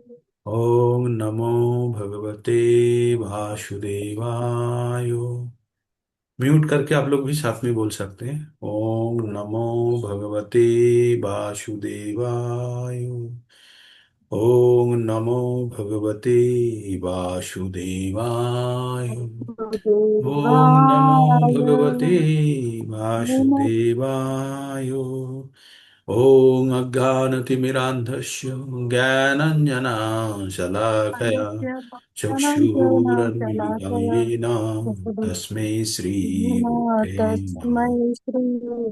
ओम नमो भगवते वासुदेवाय। म्यूट करके आप लोग भी साथ में बोल सकते हैं। ओम नमो भगवते वासुदेवाय। ओम नमो भगवते वासुदेवाय। ओम नमो देवाय भगवते नमः। वासुदेवाय। ॐ अज्ञानतिमिरान्धस्य ज्ञानञ्जनाशलाकया शलाकया चक्षुरुन्मीलितं तस्मै श्रीगुरुवे तस्मै नमः। श्री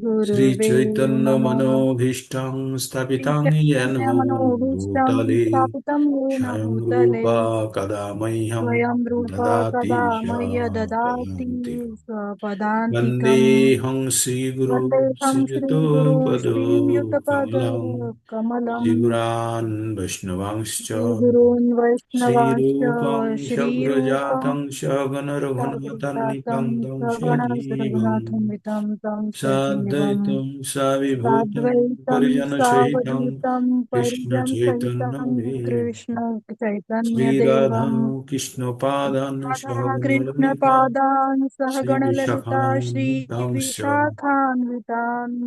गुरुवे नमः। श्रीचैतन्यमनोभीष्टं स्थापितं येन चैतन्यमनोभीष्टं भूतले स्थापितं येन स्वयं भूतले रूपा कदा मह्यं स्वयं रूप ददाति कदा मह्य ददाति स्वपदान्तिकम्। स्वपदान्तिकम्। वन्देऽहं श्रीगुरो वन्देऽहं श्रीगुरुं श्रीयुतपदकमलं श्रीयुतपदकमलम् श्रीगुरान् वैष्णवांश्च श्रीगुरून् वैष्णवांश्च श्रीरूपं श्रीरूपं सगृजातं सगृह्णातं सगणरघुनाथान्वितं तं सजीवं सगणरघुनाथान्वितं तं सजीवम् साद्वैतं साविभूतं साद्वैतं परिजनसहितं सावधूतं परिजनसहितं कृष्णचैतन्यदेवं कृष्ण श्रीराधा चैतन्यदेवम् कृष्णपादान् सहगणललिता कृष्णपादान् सहगणललिता श्रीविशाखान्वितांश्च श्रीविशाखान्वितान्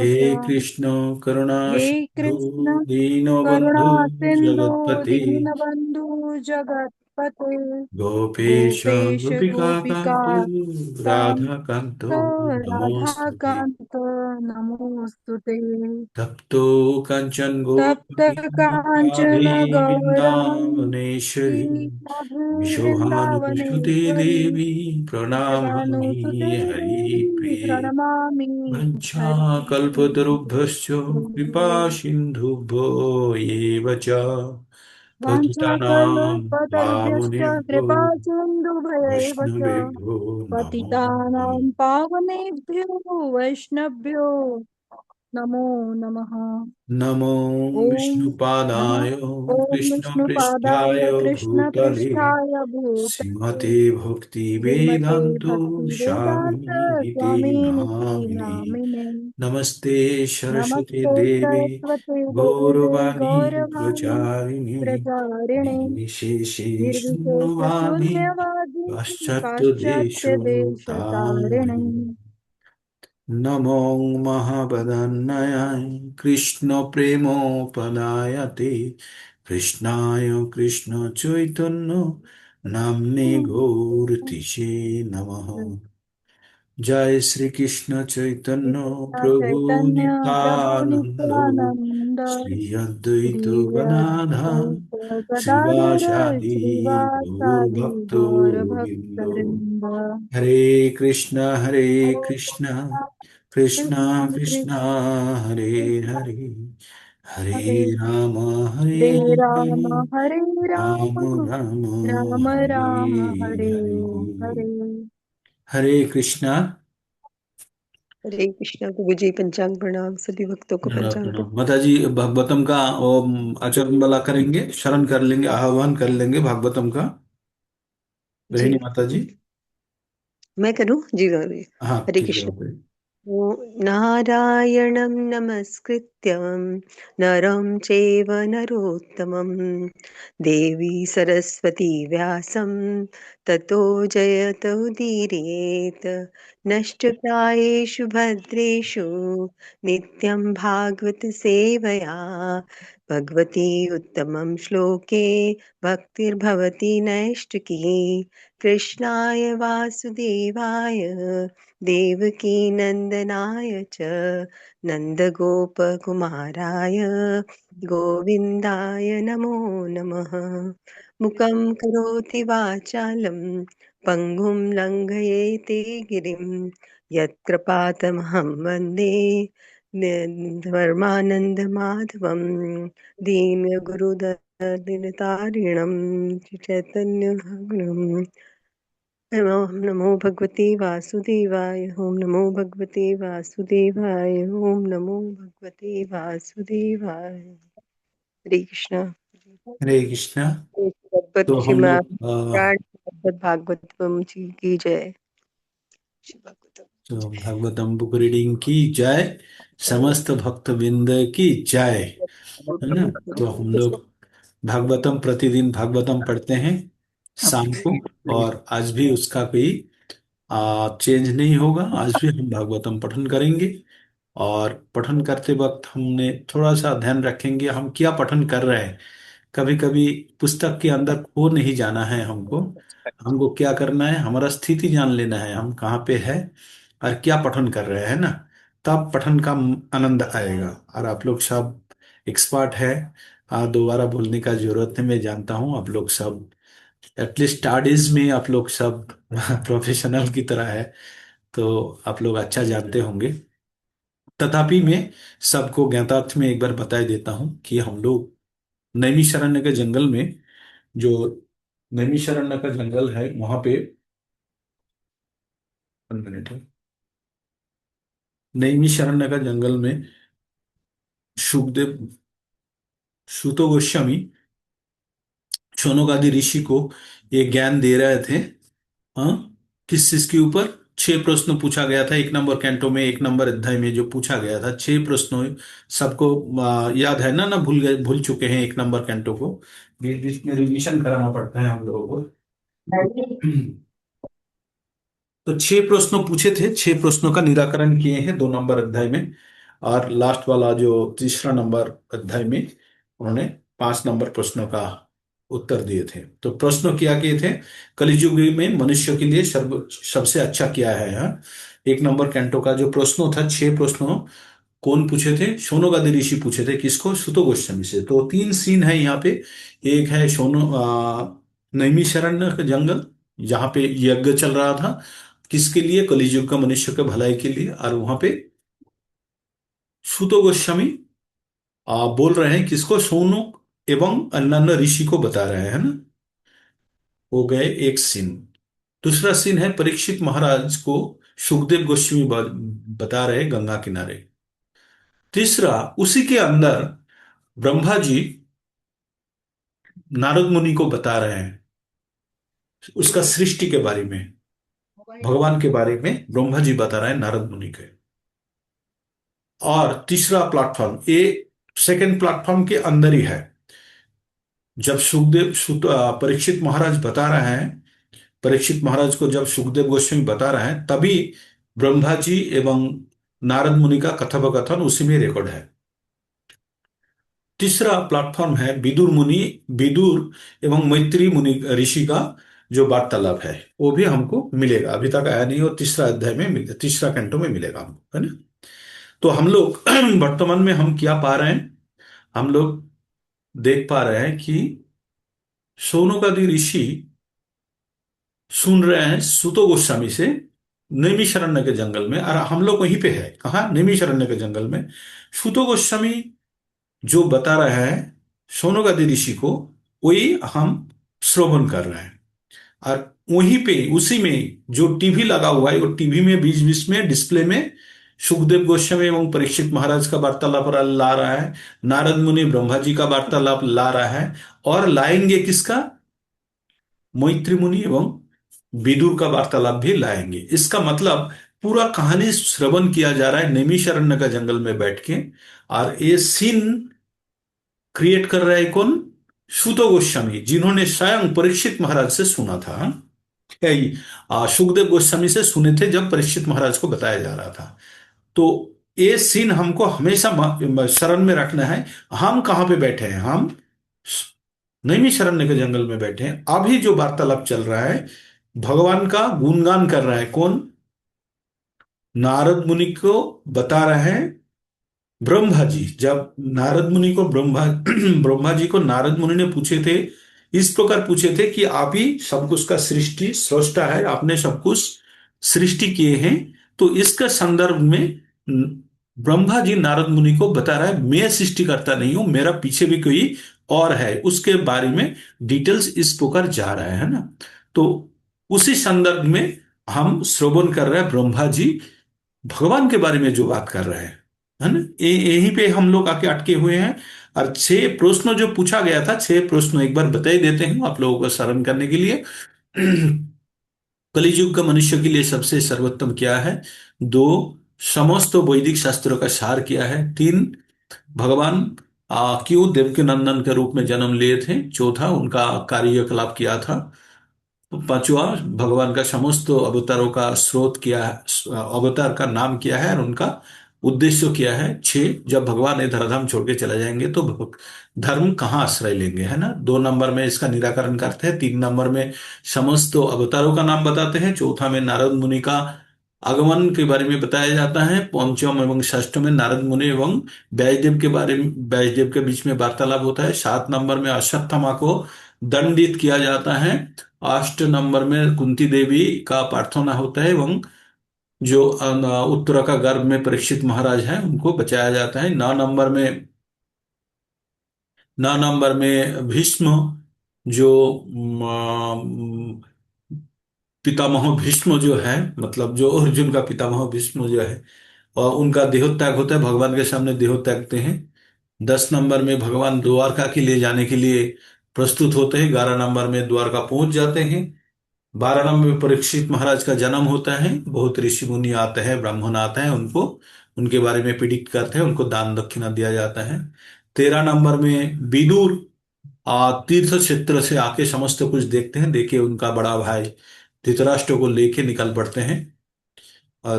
हे च। कृष्ण करुणा हे सिन्धु कृष्ण दीनबन्धु करुणा सिन्धु जगत्पते दीनबन्धु जगत्पते गोपेश गोपेश गोपिका गोपिकान्त राधाकान्त कान्त नमोऽस्तुते राधाकान्त नमोऽस्तु ते। तप्तो काञ्चन तप्त काञ्चन गौरवङ्गी गोपीनाथवृन्दावनेश्वरी विशोभानुसुते वृन्दावनेश्वरी देवी प्रणमामि विश्वभानुसुते देवी हरिप्रिये प्रणमामि वञ्चाकल्पतरुभ्यश्च कृपा हरिप्रिये। सिन्धुभ्यो एव च पतितानां वाञ्छाकल्पतरुभ्यश्च पावनेभ्यो कृपा सिन्धुभ्यैव च वैष्णवेभ्यो नमो पतितानां नमः। पावनेभ्यो वैष्णवभ्यो नमो नमः। नमो ॐ नमः। विष्णुपादाय ॐ कृष्णपृष्ठाय विष्णुपादाय भूतले कृष्णपृष्ठाय श्रीमते भूतले श्रीमते भक्तिवेदान्तो भक्तिवेदान्त स्वामी इति स्वामिनिति नामिने। नामिने। नमस्ते सरस्वती नमस्ते देवे सरस्वते देवे गौरवाणी गौरवाणी प्रचारिणे प्रचारिणे निर्विशेषे निर्विशेष शून्यवादी शून्यवादी पाश्चात्यदेशो पाश्चात्य देश तारिणे। तारिणे। नमो महावदन्याय कृष्णप्रेमोपदायते कृष्णाय कृष्णचैतन्य नाम्ने गौरतिसे नमः। जय श्री कृष्ण श्री चैतन्य कृष्ण प्रभु चैतन्य प्रभु नित्यानंद नित्यानंद श्री श्री अद्वैत गदाधर अद्वैत गदाधर शिवासादि गौर श्रीवासादि भक्त गौर गोविंद। भक्तवृंद। हरे कृष्ण कृष्ण कृष्ण कृष्ण कृष्ण हरे कृष्ण हरे हरे हरे राम हरे हरे राम हरे हरे राम राम राम राम हरे राम हरे हरे। हरे। हरे कृष्णा। हरे कृष्णा को विजय पंचांग प्रणाम सभी भक्तों को प्रणाम पंचांग प्रणाम। प्रणाम। माता जी भागवतम का आचरण वाला करेंगे, शरण कर लेंगे, आह्वान कर लेंगे भागवतम का। जी रोहिणी माता जी। मैं करूं जी हरे हाँ हरे कीजिए कृष्ण। आप। ओ नारायणं नमस्कृत्यं नरं चैव नरोत्तमं देवी सरस्वती व्यासं ततो जयत उदीरयेत् नष्टप्रायेषु भद्रेषु नित्यं भागवत सेवया भगवती उत्तमं श्लोके भक्तिर्भवति नैष्टिकी कृष्णाय वासुदेवाय देवकी नन्दनाय च नन्दगोपकुमाराय गोविन्दाय नमो नमः। मुखं करोति वाचालं पङ्गुं लङ्घयेते गिरिं यत्कृपातमहं वन्दे धर्मानन्दमाधवं दीनगुरुदलिनतारिणं चैतन्यभगवम्। ओम नमो भगवते वासुदेवाय। ओम नमो भगवते वासुदेवाय। ओम नमो भगवते वासुदेवाय। हरे कृष्णा। हरे कृष्णा। भगवत तो हम श्रीमद् लोग भागवत भागवतम जी की जय। श्री भागवतम। तो भागवतम बुक रीडिंग की जय, समस्त भक्त विंद की जय। है ना। तो हम लोग भागवतम प्रतिदिन भागवतम पढ़ते हैं शाम को। और आज भी उसका कोई चेंज नहीं होगा, आज भी हम भागवतम पठन करेंगे। और पठन करते वक्त हमने थोड़ा सा ध्यान रखेंगे हम क्या पठन कर रहे हैं। कभी कभी पुस्तक के अंदर खो नहीं जाना है हमको। हमको क्या करना है, हमारा स्थिति जान लेना है, हम कहाँ पे है और क्या पठन कर रहे हैं ना। तब पठन का आनंद आएगा। और आप लोग सब एक्सपर्ट है, दोबारा बोलने का जरूरत है, मैं जानता हूँ आप लोग सब एटलीस्ट स्टडीज में आप लोग सब प्रोफेशनल की तरह है। तो आप लोग अच्छा जानते होंगे। तथापि मैं सबको ज्ञातार्थ में एक बार बता देता हूँ कि हम लोग नैमिषारण्य के जंगल में, जो नैमिषारण्य का जंगल है वहां पे, 1 मिनट है, नैमिषारण्य का जंगल में सुखदेव, सूतो गोस्वामी शौनक आदि ऋषि को ये ज्ञान दे रहे थे। हाँ, किस चीज के ऊपर? 6 प्रश्न पूछा गया था 1 नंबर कैंटो में, 1 नंबर अध्याय में जो पूछा गया था 6 प्रश्नों। सबको याद है ना भूल गए, भूल चुके हैं 1 नंबर कैंटो को। बीच बीच में रिवीजन कराना पड़ता है हम लोगों को। तो 6 प्रश्न पूछे थे, 6 प्रश्नों का निराकरण किए हैं 2 नंबर अध्याय में। और लास्ट वाला जो तीसरा नंबर अध्याय में उन्होंने 5 नंबर प्रश्नों का उत्तर दिए थे। तो प्रश्न क्या किए थे? कलियुग में मनुष्य के लिए सबसे अच्छा क्या है, हाँ? 1 नंबर कैंटो का जो प्रश्न था, 6 प्रश्नों कौन पूछे थे? शौनक ऋषि पूछे थे। किसको? सुतो गोस्वामी से। तो 3 सीन है यहाँ पे। एक है नैमिषारण्य का जंगल, जहाँ पे यज्ञ चल रहा था। किसके लिए? कलियुग का मनुष्य के भलाई के लिए। और वहां पे सुतो गोस्वामी बोल रहे हैं किसको? शौनक एवं अन्यान्य ऋषि को बता रहे हैं ना। हो गए एक सीन। दूसरा सीन है परीक्षित महाराज को सुखदेव गोस्वामी बता रहे गंगा किनारे। तीसरा, उसी के अंदर ब्रह्मा जी नारद मुनि को बता रहे हैं उसका सृष्टि के बारे में, भगवान के बारे में ब्रह्मा जी बता रहे हैं नारद मुनि के। और तीसरा प्लेटफॉर्म, ये सेकंड प्लेटफॉर्म के अंदर ही है। जब परीक्षित महाराज बता रहे हैं, परीक्षित महाराज को जब सुखदेव गोस्वामी बता रहे हैं, तभी ब्रह्मा जी एवं नारद मुनि का कथोपकथन उसी में रिकॉर्ड है। तीसरा प्लेटफॉर्म है विदुर मुनि, विदुर एवं मैत्री मुनि ऋषि का जो वार्तालाप है, वो भी हमको मिलेगा। अभी तक आया नहीं, और तीसरा अध्याय में तीसरा कैंटो में मिलेगा हमको, है ना। तो हम लोग वर्तमान में हम क्या पा रहे हैं? हम लोग देख पा रहे हैं कि शौनकादि ऋषि सुन रहे हैं सुतो गोस्वामी से नैमिषारण्य के जंगल में। और हम लोग वहीं पे है, कहाँ? नैमिषारण्य के जंगल में। सुतो गोस्वामी जो बता रहा है शौनकादि ऋषि को, वही हम श्रवण कर रहे हैं। और वहीं पे उसी में जो टीवी लगा हुआ है, वो टीवी में बीच बीच में डिस्प्ले में सुखदेव गोस्वामी एवं परीक्षित महाराज का वार्तालाप ला रहा है, नारद मुनि ब्रह्मा जी का वार्तालाप ला रहा है। और लाएंगे किसका? मैत्री मुनि एवं विदुर का वार्तालाप भी लाएंगे। इसका मतलब पूरा कहानी श्रवण किया जा रहा है नैमिषारण्य का जंगल में बैठ के। और ये सीन क्रिएट कर रहा है कौन? सुतो गोस्वामी, जिन्होंने स्वयं परीक्षित महाराज से सुना था। यही सुखदेव गोस्वामी से सुने थे जब परीक्षित महाराज को बताया जा रहा था। तो ये सीन हमको हमेशा शरण में रखना है। हम कहाँ पे बैठे हैं? हम नैमिषारण्य के जंगल में बैठे हैं। अभी जो वार्तालाप चल रहा है, भगवान का गुणगान कर रहा है कौन? नारद मुनि को बता रहे हैं ब्रह्मा जी। जब नारद मुनि को ब्रह्मा जी को नारद मुनि ने पूछे थे, इस प्रकार पूछे थे कि आप ही सब कुछ का सृष्टि स्रष्टा है, आपने सब कुछ सृष्टि किए हैं। तो इसका संदर्भ में ब्रह्मा जी नारद मुनि को बता रहा है मैं सृष्टिकर्ता नहीं हूं, मेरा पीछे भी कोई और है। उसके बारे में डिटेल्स इस प्रकार जा रहा है ना। तो उसी संदर्भ में हम श्रवण कर रहे हैं ब्रह्मा जी भगवान के बारे में जो बात कर रहे हैं, है ना। यहीं पे हम लोग आके अटके हुए हैं। और 6 प्रश्न जो पूछा गया था, 6 प्रश्न एक बार बता ही देते हैं आप लोगों को स्मरण करने के लिए। कलियुग का मनुष्य के लिए सबसे सर्वोत्तम क्या है? 2, समस्त वैदिक शास्त्रों का सार क्या है? 3, भगवान क्यों देवकी नंदन के रूप में जन्म लिए थे। चौथा, उनका कार्यकलाप किया था। पांचवा, भगवान का समस्त अवतारों का स्रोत क्या है, अवतार का नाम क्या है और उनका उद्देश्य क्या है। छह, जब भगवान ये धराधाम छोड़ के चले जाएंगे तो धर्म कहाँ आश्रय लेंगे, है ना। 2 नंबर में इसका निराकरण करते हैं। 3 नंबर में समस्त अवतारों का नाम बताते हैं। चौथा में नारद मुनि का आगमन के बारे में बताया जाता है। पंचम एवं षष्ठ में नारद मुनि एवं व्यासदेव के बारे में, व्यासदेव के बीच में वार्तालाप होता है। 7 नंबर में अश्वत्थामा को दंडित किया जाता है। 8 नंबर में कुंती देवी का प्रार्थना होता है एवं जो उत्तरा का गर्भ में परीक्षित महाराज हैं उनको बचाया जाता है। 9 नंबर में भीष्म, जो पितामह भीष्म जो है, मतलब जो अर्जुन का पितामह भीष्म जो है, और उनका देहोत्याग होता है, भगवान के सामने देह त्यागते हैं। 10 नंबर में भगवान द्वारका के लिए जाने के लिए प्रस्तुत होते हैं। 11 नंबर में द्वारका पहुंच जाते हैं। 12 नंबर में परीक्षित महाराज का जन्म होता है। बहुत ऋषि मुनि आते हैं, ब्राह्मण आते हैं, उनको उनके बारे में प्रिडिक्ट करते हैं, उनको दान दक्षिणा दिया जाता है। 13 नंबर में विदुर तीर्थ क्षेत्र से आके समस्त कुछ देखते हैं। देखिए उनका बड़ा भाई धृतराष्ट्र को लेके निकल पड़ते हैं।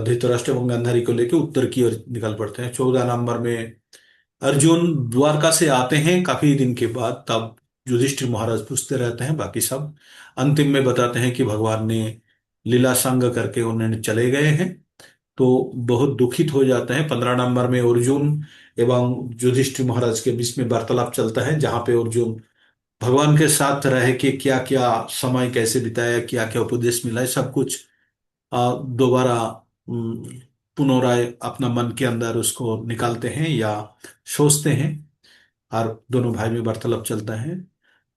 धृतराष्ट्र एवं गांधारी को लेके उत्तर की ओर निकल पड़ते हैं। 14 नंबर में अर्जुन द्वारका से आते हैं काफी दिन के बाद, तब युधिष्ठिर महाराज पूछते रहते हैं, बाकी सब अंतिम में बताते हैं कि भगवान ने लीला संग करके उन्हें चले गए हैं। तो बहुत दुखित हो जाते हैं। 15 नंबर में अर्जुन एवं युधिष्ठिर महाराज के बीच में वार्तालाप चलता है, जहां पे अर्जुन भगवान के साथ रह के क्या क्या समय कैसे बिताया, क्या क्या उपदेश मिला है, सब कुछ दोबारा पुनराय अपना मन के अंदर उसको निकालते हैं या सोचते हैं। और दोनों भाई में वार्तालाप चलता है।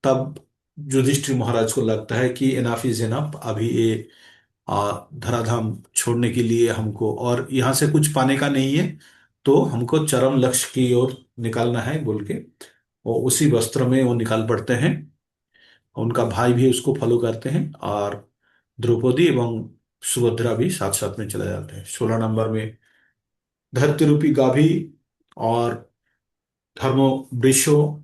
तब युधिष्ठिर महाराज को लगता है कि एनाफ इज एनफ, अभी ये धराधाम छोड़ने के लिए हमको और यहाँ से कुछ पाने का नहीं है, तो हमको चरम लक्ष्य की ओर निकालना है बोल के और उसी वस्त्र में वो निकाल पड़ते हैं। उनका भाई भी उसको फॉलो करते हैं और द्रौपदी एवं सुभद्रा भी साथ साथ में चले जाते हैं। 16 नंबर में धरती रूपी गाभी और धर्मो वृषो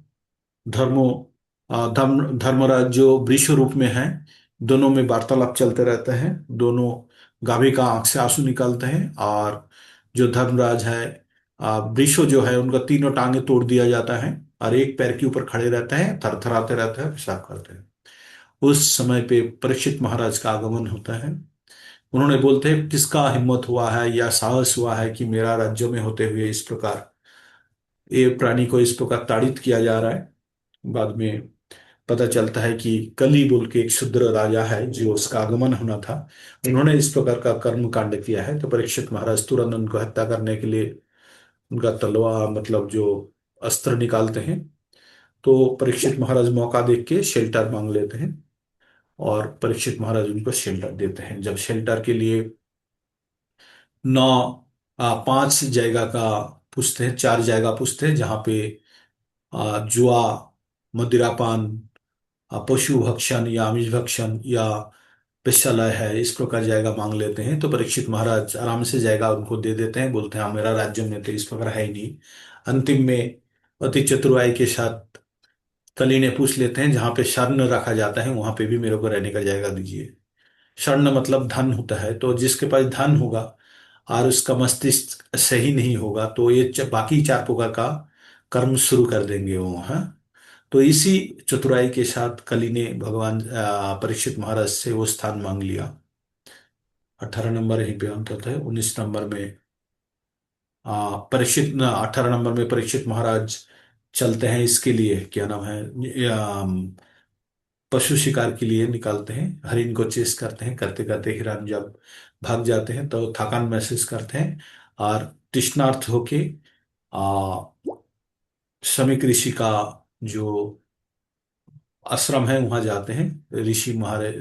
धर्मो धर्मराज जो वृष रूप में है, दोनों में वार्तालाप चलते रहते हैं। दोनों गाभी का आंख से आंसू निकालते हैं और जो धर्मराज है, वृषो जो है, उनका तीनों टांगे तोड़ दिया जाता है और एक पैर के ऊपर खड़े रहते हैं, थरथराते रहते हैं, पेशाब करते हैं। उस समय पे परीक्षित महाराज का आगमन होता है। उन्होंने बोलते हैं, किसका हिम्मत हुआ है या साहस हुआ है कि मेरा राज्य में होते हुए इस प्रकार ये प्राणी को इस प्रकार ताड़ित किया जा रहा है। बाद में पता चलता है कि कली बोल के एक शूद्र राजा है जो उसका आगमन होना था, उन्होंने इस प्रकार का कर्म कांड किया है। तो परीक्षित महाराज तुरंत उनको हत्या करने के लिए उनका तलवार, मतलब जो अस्त्र निकालते हैं। तो परीक्षित महाराज मौका देख के शेल्टर मांग लेते हैं और परीक्षित महाराज उनको शेल्टर देते हैं। जब शेल्टर के लिए 5 जगह का पूछते हैं, 4 जगह पूछते हैं जहाँ पे जुआ, मदिरापान, पशु भक्षण या आमिष भक्षण या वेश्यालय है, इस प्रकार जायगा मांग लेते हैं। तो परीक्षित महाराज आराम से जायगा उनको दे देते हैं, बोलते हैं हाँ मेरा राज्य में तो इस प्रकार है ही नहीं। अंतिम में अति चतुराई के साथ कली ने पूछ लेते हैं, जहाँ पे शरण रखा जाता है वहां पे भी मेरे को रहने का जायगा दीजिए। शरण मतलब धन होता है, तो जिसके पास धन होगा और उसका मस्तिष्क सही नहीं होगा तो ये बाकी 4 प्रकार का कर्म शुरू कर देंगे वो, हाँ। तो इसी चतुराई के साथ कली ने भगवान परीक्षित महाराज से वो स्थान मांग लिया। 18 नंबर यहीं पे अंत होता है। 19 नंबर में परीक्षित 18 नंबर में परीक्षित महाराज चलते हैं, इसके लिए क्या नाम है, पशु शिकार के लिए निकालते हैं। हरिण को चेस करते हैं, करते करते हिरन जब भाग जाते हैं तो थकान महसूस करते हैं और तृष्णार्थ होके आ शमीक ऋषि का जो आश्रम है वहां जाते हैं।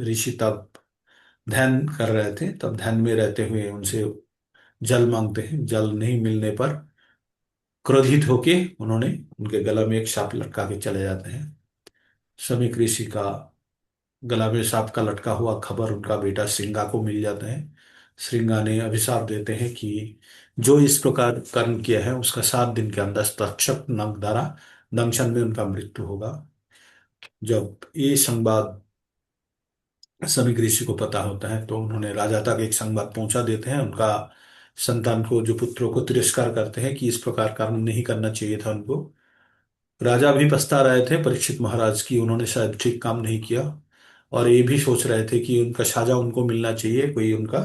ऋषि तब ध्यान कर रहे थे, तब ध्यान में रहते हुए उनसे जल मांगते हैं। जल नहीं मिलने पर क्रोधित होके उन्होंने उनके गला में एक सांप लटका के चले जाते हैं। शमीक ऋषि का गला में सांप का लटका हुआ खबर उनका बेटा श्रृंगा को मिल जाता है। श्रृंगा ने अभिशाप देते हैं कि जो इस प्रकार कर्म किया है उसका 7 दिन के अंदर तक्षक नाग द्वारा दंशन में उनका मृत्यु होगा। जब ये संवाद समीक ऋषि को पता होता है तो उन्होंने राजा तक एक संवाद पहुंचा देते हैं। उनका संतान को, जो पुत्रों को तिरस्कार करते हैं कि इस प्रकार कर्म नहीं करना चाहिए था उनको। राजा भी पछता रहे थे परीक्षित महाराज की उन्होंने शायद ठीक काम नहीं किया, और ये भी सोच रहे थे कि उनका साजा उनको मिलना चाहिए, कोई उनका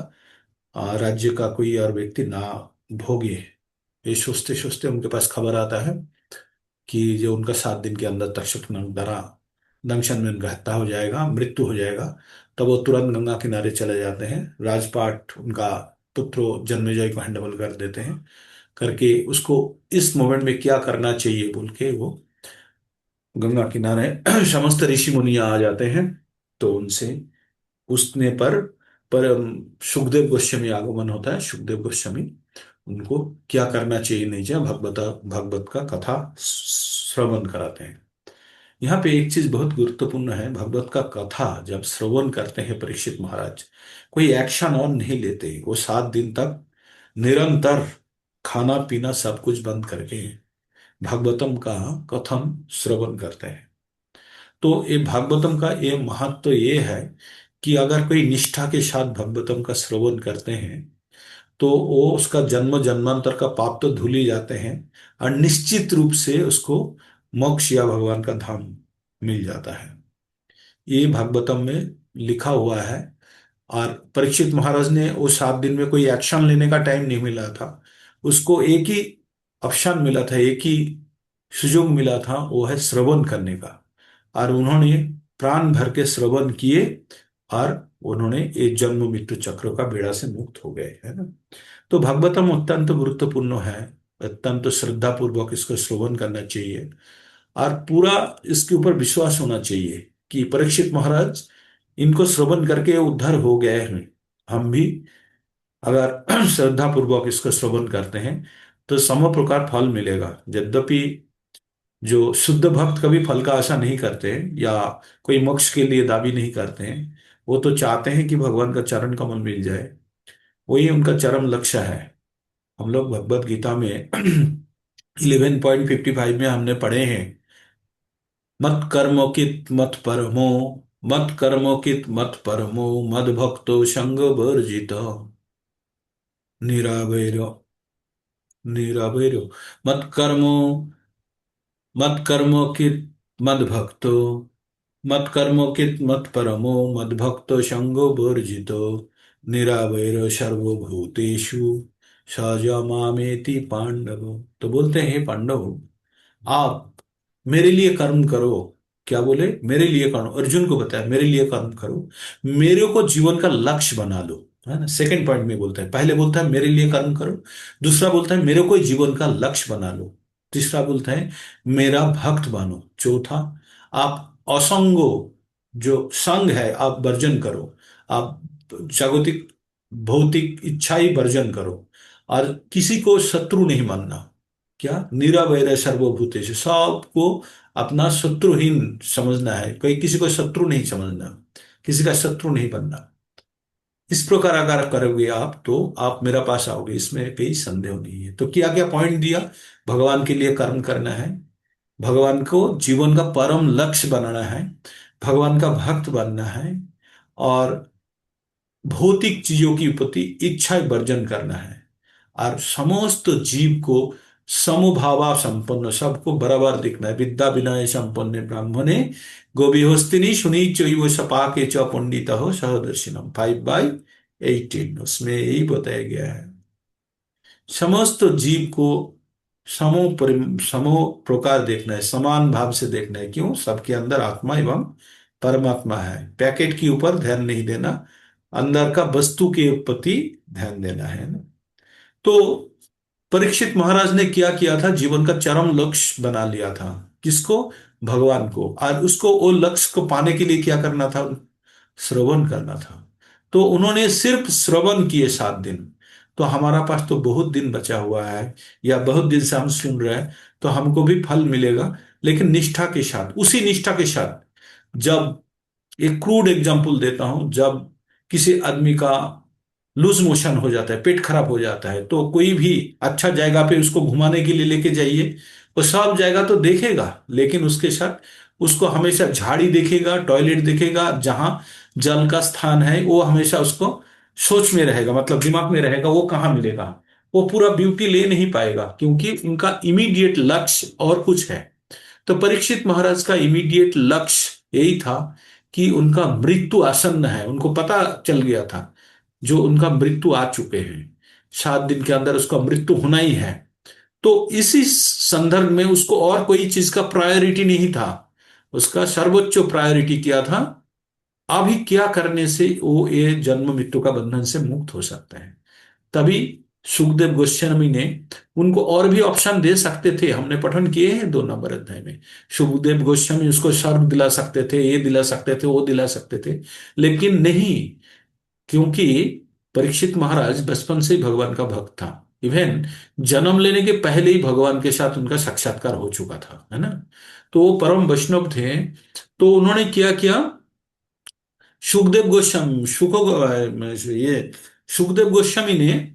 राज्य का कोई और व्यक्ति ना भोगे। ये सोचते सोचते उनके पास खबर आता है कि जो उनका 7 दिन के अंदर तक्षक दरा दंशन में उनका हत्या हो जाएगा, मृत्यु हो जाएगा। तब वो तुरंत गंगा किनारे चले जाते हैं। राजपाट उनका पुत्र जन्मेजय को हैंडओवर कर देते हैं, करके उसको इस मोमेंट में क्या करना चाहिए बोल के वो गंगा किनारे समस्त ऋषि मुनियां आ जाते हैं। तो उनसे पूछने पर सुखदेव गोस्वामी आगमन होता है। सुखदेव गोस्वामी उनको क्या करना चाहिए नहीं चाहिए भगवत का कथा श्रवण कराते हैं। यहाँ पे एक चीज बहुत गुरुत्वपूर्ण है, भगवत का कथा जब श्रवण करते हैं परीक्षित महाराज, कोई एक्शन और नहीं लेते। वो 7 दिन तक निरंतर खाना पीना सब कुछ बंद करके भागवतम का कथन श्रवण करते हैं। तो ये भागवतम का ये महत्व ये है कि अगर कोई निष्ठा के साथ भागवतम का श्रवण करते हैं तो वो उसका जन्म जन्मांतर का पाप तो धुल ही जाते हैं, और निश्चित रूप से उसको मोक्ष या भगवान का धाम मिल जाता है। ये भागवतम में लिखा हुआ है। और परीक्षित महाराज ने वो 7 दिन में कोई एक्शन लेने का टाइम नहीं मिला था। उसको एक ही ऑप्शन मिला था, एक ही सुযোग मिला था, वो है श्रवण करने का। और उन्होंने प्राण भर के श्रवण किए, और उन्होंने एक जन्म मृत्यु चक्र का बेड़ा से मुक्त हो गए, है ना। तो भागवतम अत्यंत गुरुत्वपूर्ण है, अत्यंत श्रद्धा पूर्वक इसको श्रवण करना चाहिए, और पूरा इसके ऊपर विश्वास होना चाहिए कि परीक्षित महाराज इनको श्रवण करके उद्धार हो गए हैं। हम भी अगर श्रद्धा पूर्वक इसको श्रवण करते हैं तो सम प्रकार फल मिलेगा। यद्यपि जो शुद्ध भक्त कभी फल का आशा नहीं करते या कोई मोक्ष के लिए दावी नहीं करते हैं, वो तो चाहते हैं कि भगवान का चरण कमल मिल जाए, वही उनका चरम लक्ष्य है। हम लोग भगवत गीता में 11.55 में हमने पढ़े हैं, मत कर्मो कित मत परमो, मत कर्मो कित मत परमो, मद भक्तो संग वर्जित, निरावैरो निरावैरो, मत कर्मो मत कर्मो कित मद भक्तो, मत कर्मो कित मत परमो, मद भक्तो संगो वर्जितो, निरावैरो सर्वभूतेषु सजा मामेति पांडव। तो बोलते हैं, हे पांडव, आप मेरे लिए कर्म करो। क्या बोले? मेरे लिए कर्म, अर्जुन को बताया मेरे लिए कर्म करो, मेरे को जीवन का लक्ष्य बना लो, है ना। सेकंड पॉइंट में बोलता है, पहले बोलता है मेरे लिए कर्म करो, दूसरा बोलता है मेरे को जीवन का लक्ष्य बना लो, तीसरा बोलता है मेरा भक्त बनो, चौथा आप असंगो, जो संग है आप वर्जन करो, आप जागतिक भौतिक इच्छा ही वर्जन करो, और किसी को शत्रु नहीं मानना। क्या? निरावैर सर्वभूतेषु, सबको अपना शत्रुहीन समझना है, कोई किसी को शत्रु नहीं समझना, किसी का शत्रु नहीं बनना। इस प्रकार अगर करोगे आप तो आप मेरा पास आओगे, इसमें कोई संदेह नहीं है। तो क्या क्या पॉइंट दिया? भगवान के लिए कर्म करना है, भगवान को जीवन का परम लक्ष्य बनाना है, भगवान का भक्त बनना है, और भौतिक चीजों की प्रति इच्छा वर्जन करना है, और समस्त जीव को समभावा संपन्न, सबको बराबर दिखना है। विद्या विनय संपन्न ब्राह्मणे गोविहस्तिनी सुनी चैव सपाके च पंडित हो सहदर्शिनम, 5/18 उसमें यही बताया गया है। समस्त जीव को समो प्रकार देखना है, समान भाव से देखना है। क्यों? सबके अंदर आत्मा एवं परमात्मा है। पैकेट के ऊपर ध्यान नहीं देना, अंदर का वस्तु के प्रति ध्यान देना है ना। तो परीक्षित महाराज ने क्या किया था? जीवन का चरम लक्ष्य बना लिया था। किसको? भगवान को। और उसको, वो लक्ष्य को पाने के लिए क्या करना था? श्रवण करना था। तो उन्होंने सिर्फ श्रवण किए 7 दिन। तो हमारा पास तो बहुत दिन बचा हुआ है, या बहुत दिन से हम सुन रहे हैं, तो हमको भी फल मिलेगा, लेकिन निष्ठा के साथ, उसी निष्ठा के साथ। जब एक क्रूड एग्जांपल देता हूं, जब किसी आदमी का लूज मोशन हो जाता है, पेट खराब हो जाता है, तो कोई भी अच्छा जगह पे उसको घुमाने के लिए लेके जाइए। वो सब जगह तो देखेगा, लेकिन उसके साथ उसको हमेशा झाड़ी देखेगा, टॉयलेट देखेगा, जहां जल का स्थान है वो हमेशा उसको सोच में रहेगा, मतलब दिमाग में रहेगा वो कहाँ मिलेगा। वो पूरा ब्यूटी ले नहीं पाएगा, क्योंकि उनका इमीडिएट लक्ष्य और कुछ है। तो परीक्षित महाराज का इमीडिएट लक्ष्य यही था कि उनका मृत्यु आसन्न है, उनको पता चल गया था जो उनका मृत्यु आ चुके हैं, 7 दिन के अंदर उसका मृत्यु होना ही है। तो इसी संदर्भ में उसको और कोई चीज का प्रायोरिटी नहीं था, उसका सर्वोच्च प्रायोरिटी क्या था, अभी क्या करने से वो ये जन्म मृत्यु का बंधन से मुक्त हो सकता है। तभी सुखदेव गोस्वामी ने उनको और भी ऑप्शन दे सकते थे, हमने पठन किए हैं 2 नंबर अध्याय में। सुखदेव गोस्वामी उसको स्वर्ग दिला सकते थे, ये दिला सकते थे, वो दिला सकते थे, लेकिन नहीं, क्योंकि परीक्षित महाराज बचपन से ही भगवान का भक्त था। इवन जन्म लेने के पहले ही भगवान के साथ उनका साक्षात्कार हो चुका था, है ना। तो वो परम वैष्णव थे। तो उन्होंने क्या किया, सुखदेव गोस्वामी ये सुखदेव गोस्वामी ने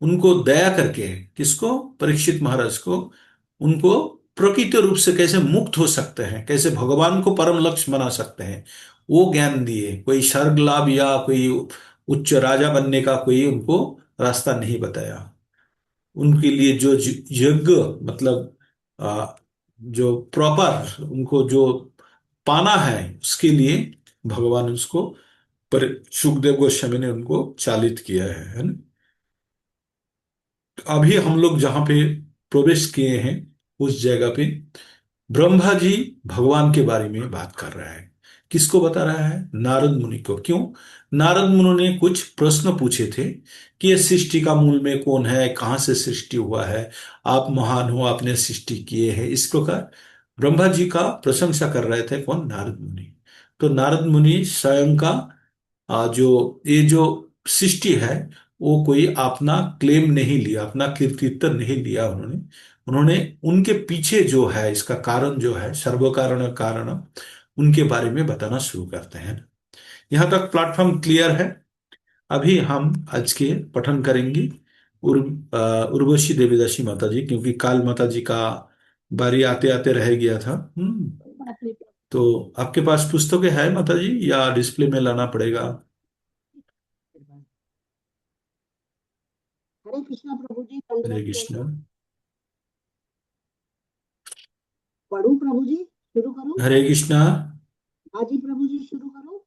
उनको दया करके, किसको, परीक्षित महाराज को, उनको प्रकृति रूप से कैसे मुक्त हो सकते हैं, कैसे भगवान को परम लक्ष्य बना सकते हैं, वो ज्ञान दिए। कोई स्वर्ग लाभ या कोई उच्च राजा बनने का कोई उनको रास्ता नहीं बताया। उनके लिए जो यज्ञ, मतलब आ, जो प्रॉपर उनको जो पाना है, उसके लिए भगवान उसको, पर सुखदेव गोस्वामी ने उनको चालित किया है ना। अभी हम लोग जहां पे प्रवेश किए हैं, उस जगह पे ब्रह्मा जी भगवान के बारे में बात कर रहा है। किसको बता रहा है, नारद मुनि को। क्यों, नारद मुनि ने कुछ प्रश्न पूछे थे कि ये सृष्टि का मूल में कौन है, कहाँ से सृष्टि हुआ है, आप महान हो, आपने सृष्टि किए है, इस प्रकार ब्रह्मा जी का प्रशंसा कर रहे थे, कौन, नारद मुनि। तो नारद मुनि स्वयं का जो ये जो सृष्टि है, वो कोई अपना क्लेम नहीं लिया, अपना कृतित्व नहीं लिया उन्होंने। उन्होंने उनके पीछे जो है, इसका कारण जो है, सर्व कारण कारण, उनके बारे में बताना शुरू करते हैं। यहाँ तक प्लेटफॉर्म क्लियर है। अभी हम आज के पठन करेंगे उर्वशी देवीदासी माता जी, क्योंकि काल माता जी का बारी आते आते रह गया था। तो आपके पास पुस्तकें है माता जी, या डिस्प्ले में लाना पड़ेगा। हरे कृष्णा प्रभु जी, हरे दंडवत कृष्ण। प्रभु। पढ़ू प्रभु जी, शुरू करूं? हरे कृष्णा। हाँ जी प्रभु जी, शुरू करूं?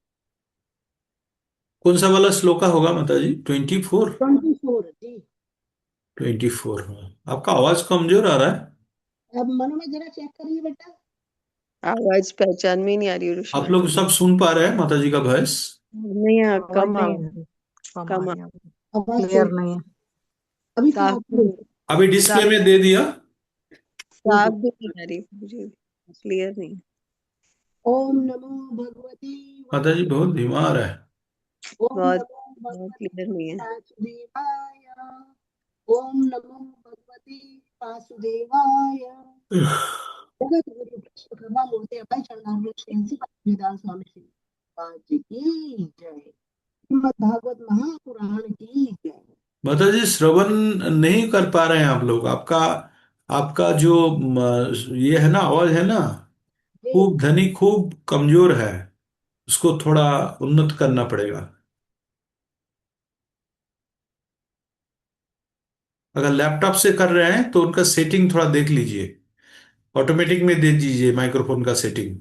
कौन सा वाला श्लोका होगा माता जी, 24? 24 जी। 24। आपका आवाज कमजोर आ रहा है। अब मनो में जरा चेक करिए बेटा। आवाज पहचान में ही नहीं आ रही है आप रुष्णा लोग की। सब सुन पा रहे हैं माता जी का वॉइस? नहीं, हाँ, आवाज कम नहीं आ रही, कम आ कम रही है, आवाज क्लियर नहीं है। अभी साफ साफ नहीं। अभी डिस्प्ले साफ में दे दिया। साफ भी नहीं आ रही मुझे, क्लियर नहीं। ओम नमो भगवते माता जी बहुत धीमा आ रहा है। ओम बहुत नमो बहुत भगवते क्लियर नहीं है। वासुदेवाय। ओम नमो भगवते वासुदेवाय। जगत गुरु कृष्ण मूर्ति अभय चरणामृत श्री भक्तिवेदांत स्वामी श्री पाद जी की जय। श्रीमद् भागवत महापुराण की जय। माता जी श्रवण नहीं कर पा रहे हैं आप लोग, आपका आपका जो ये है ना, आवाज है ना, जी खूब धनी, खूब कमजोर है। उसको थोड़ा उन्नत करना पड़ेगा। अगर लैपटॉप से कर रहे हैं तो उनका सेटिंग थोड़ा देख लीजिए, ऑटोमेटिक में दे दीजिए माइक्रोफोन का सेटिंग।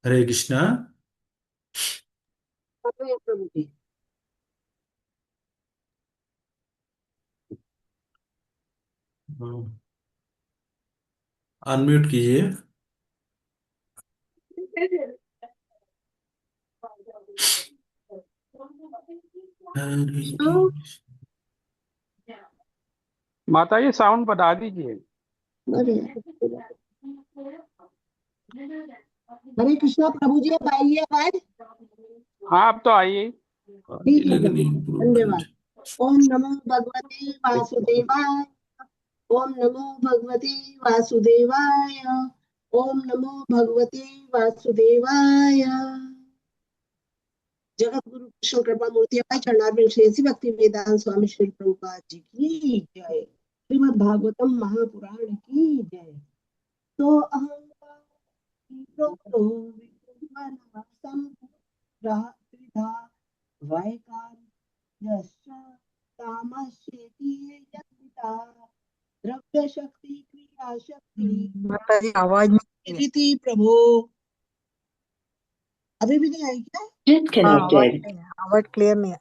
हरे कृष्णा। प्रभु जी। अनम्यूट कीजिए। हरे कृष्ण। माता जी साउंड बढ़ा दीजिए। अरे हरे कृष्णा प्रभु जी, अब आई है आवाज? हाँ अब तो आइए। ठीक है लेकिन प्रभु, धन्यवाद। ओम नमो भगवते वासुदेवाय। ओम नमो भगवते वासुदेवाय। ओम नमो भगवते वासुदेवाय। जगत गुरु कृष्ण कृपा मूर्ति अपाई चरणारविंद श्री ऐसी भक्ति वेदांत स्वामी श्री प्रभुपाद जी की जय। श्रीमद् भागवतम महापुराण की जय। तो अहंकार प्रोक्तो विद्वानासं त्रिधा वैकार्यश्च तामस्येति यद्विता द्रव्य शक्ति क्रिया शक्ति माता जी आवाज नहीं है। इति प्रभो। अभी भी नहीं आई क्या? हाँ, आवाज नहीं है, आवाज क्लियर नहीं है।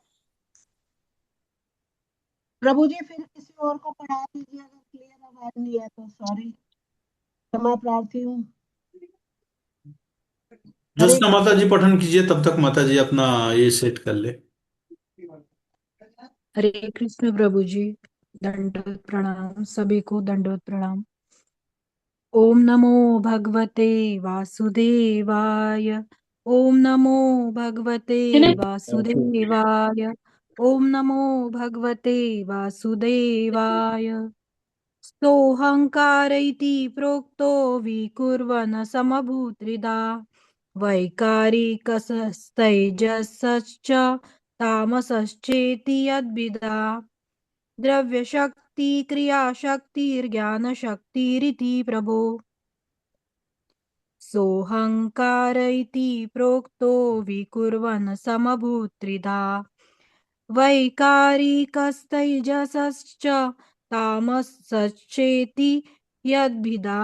प्रभु जी फिर किसी और को पढ़ा दीजिए अगर क्लियर आवाज नहीं है तो। सॉरी, क्षमा प्रार्थी हूँ। हरे ज्योत्सना माता जी पठन कीजिए, तब तक माता जी अपना ये सेट कर ले। हरे कृष्ण प्रभु जी, दंडवत प्रणाम, सभी को दंडवत प्रणाम। ओम नमो भगवते वासुदेवाय। ओम नमो भगवते वासुदेवाय। ओम नमो भगवते वासुदेवाय। सोऽहंकार इति प्रोक्तो विकुर्वन् समभूत्रिधा वैकारिकस्तैजसश्च तामसश्चेति यद्विदा द्रव्यशक्ति क्रियाशक्तिर्ज्ञानशक्तिरिति प्रभो। सोऽहंकार इति प्रोक्तो विकुर्वन् समभूत्रिधा वैकारिकस्तैजसश्च तामसश्चेति यद्भिदा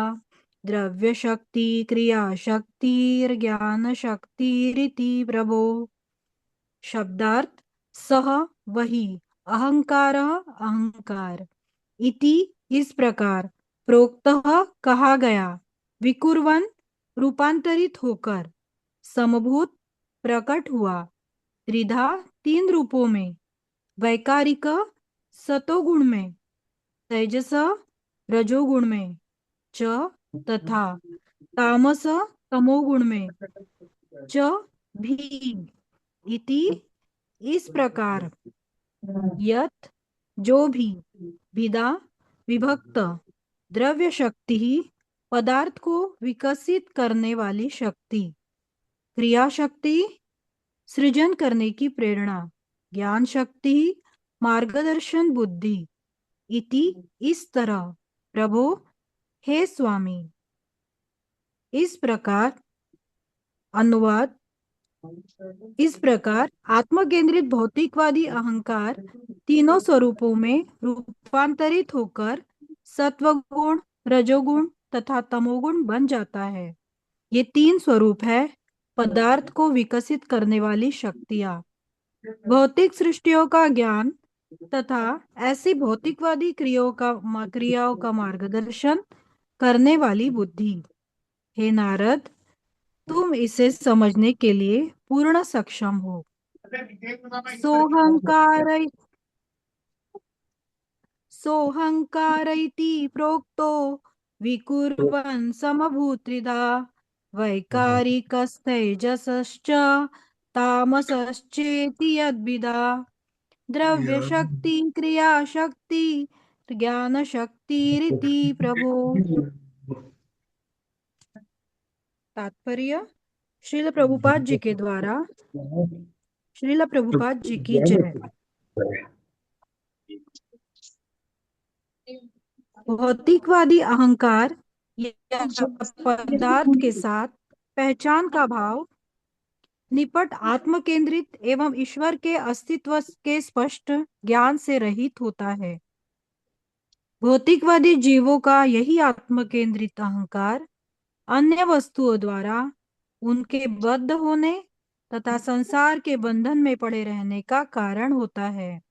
द्रव्यशक्ति क्रियाशक्तिर्ज्ञानशक्तिरिति प्रभो। शब्दार्थ सह वही, अहंकार अहंकार, इति इस प्रकार, प्रोक्तः कहा गया, विकुर्वन रूपांतरित होकर, समभूत प्रकट हुआ, त्रिधा तीन रूपों में, वैकारिक सतोगुण में, तेजस रजोगुण में, च तथा तामस तमोगुण में, च भी, इति इस प्रकार, यत जो भी, विदा विभक्त, द्रव्य शक्ति ही पदार्थ को विकसित करने वाली शक्ति, क्रिया शक्ति सृजन करने की प्रेरणा, ज्ञान शक्ति मार्गदर्शन बुद्धि, इति इस तरह प्रभो हे स्वामी। इस प्रकार अनुवाद। इस प्रकार आत्मकेंद्रित भौतिकवादी अहंकार तीनों स्वरूपों में रूपांतरित होकर सत्वगुण, रजोगुण तथा तमोगुण बन जाता है। ये तीन स्वरूप है पदार्थ को विकसित करने वाली शक्तियां, भौतिक सृष्टियों का ज्ञान तथा ऐसी भौतिकवादी क्रियाओं का मार्गदर्शन करने वाली बुद्धि। हे नारद, तुम इसे समझने के लिए पूर्ण सक्षम हो। सोहंकार सोहंकार इति प्रोक्तो विकुर्वन् समभूत्रिधा वैकारिकस्तैजसश्च तामसश्चेति यद्विदा द्रव्यशक्ति क्रियाशक्ति ज्ञानशक्तिरिति प्रभो। तात्पर्य। श्रील प्रभुपाद जी के द्वारा श्रील प्रभुपाद जी की जय। भौतिकवादी अहंकार या पदार्थ के साथ पहचान का भाव निपट आत्मकेंद्रित एवं ईश्वर के अस्तित्व के स्पष्ट ज्ञान से रहित होता है। भौतिकवादी जीवों का यही आत्मकेंद्रित अहंकार अन्य वस्तुओं द्वारा उनके बद्ध होने तथा संसार के बंधन में पड़े रहने का कारण होता है।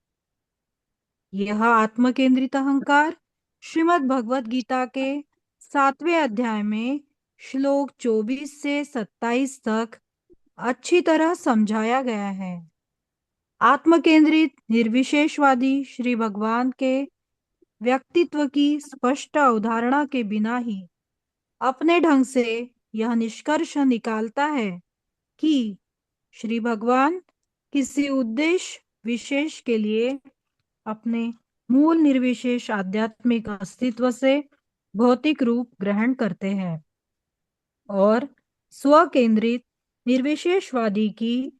यह आत्मकेंद्रित अहंकार श्रीमद् भगवत गीता के 7वें अध्याय में श्लोक 24 से 27 तक अच्छी तरह समझाया गया है। आत्मकेंद्रित निर्विशेषवादी श्री भगवान के व्यक्तित्व की स्पष्ट अवधारणा के बिना ही अपने ढंग से यह निष्कर्ष निकालता है कि श्री भगवान किसी उद्देश्य विशेष के लिए अपने मूल निर्विशेष आध्यात्मिक अस्तित्व से भौतिक रूप ग्रहण करते हैं और स्वकेंद्रित निर्विशेषवादी की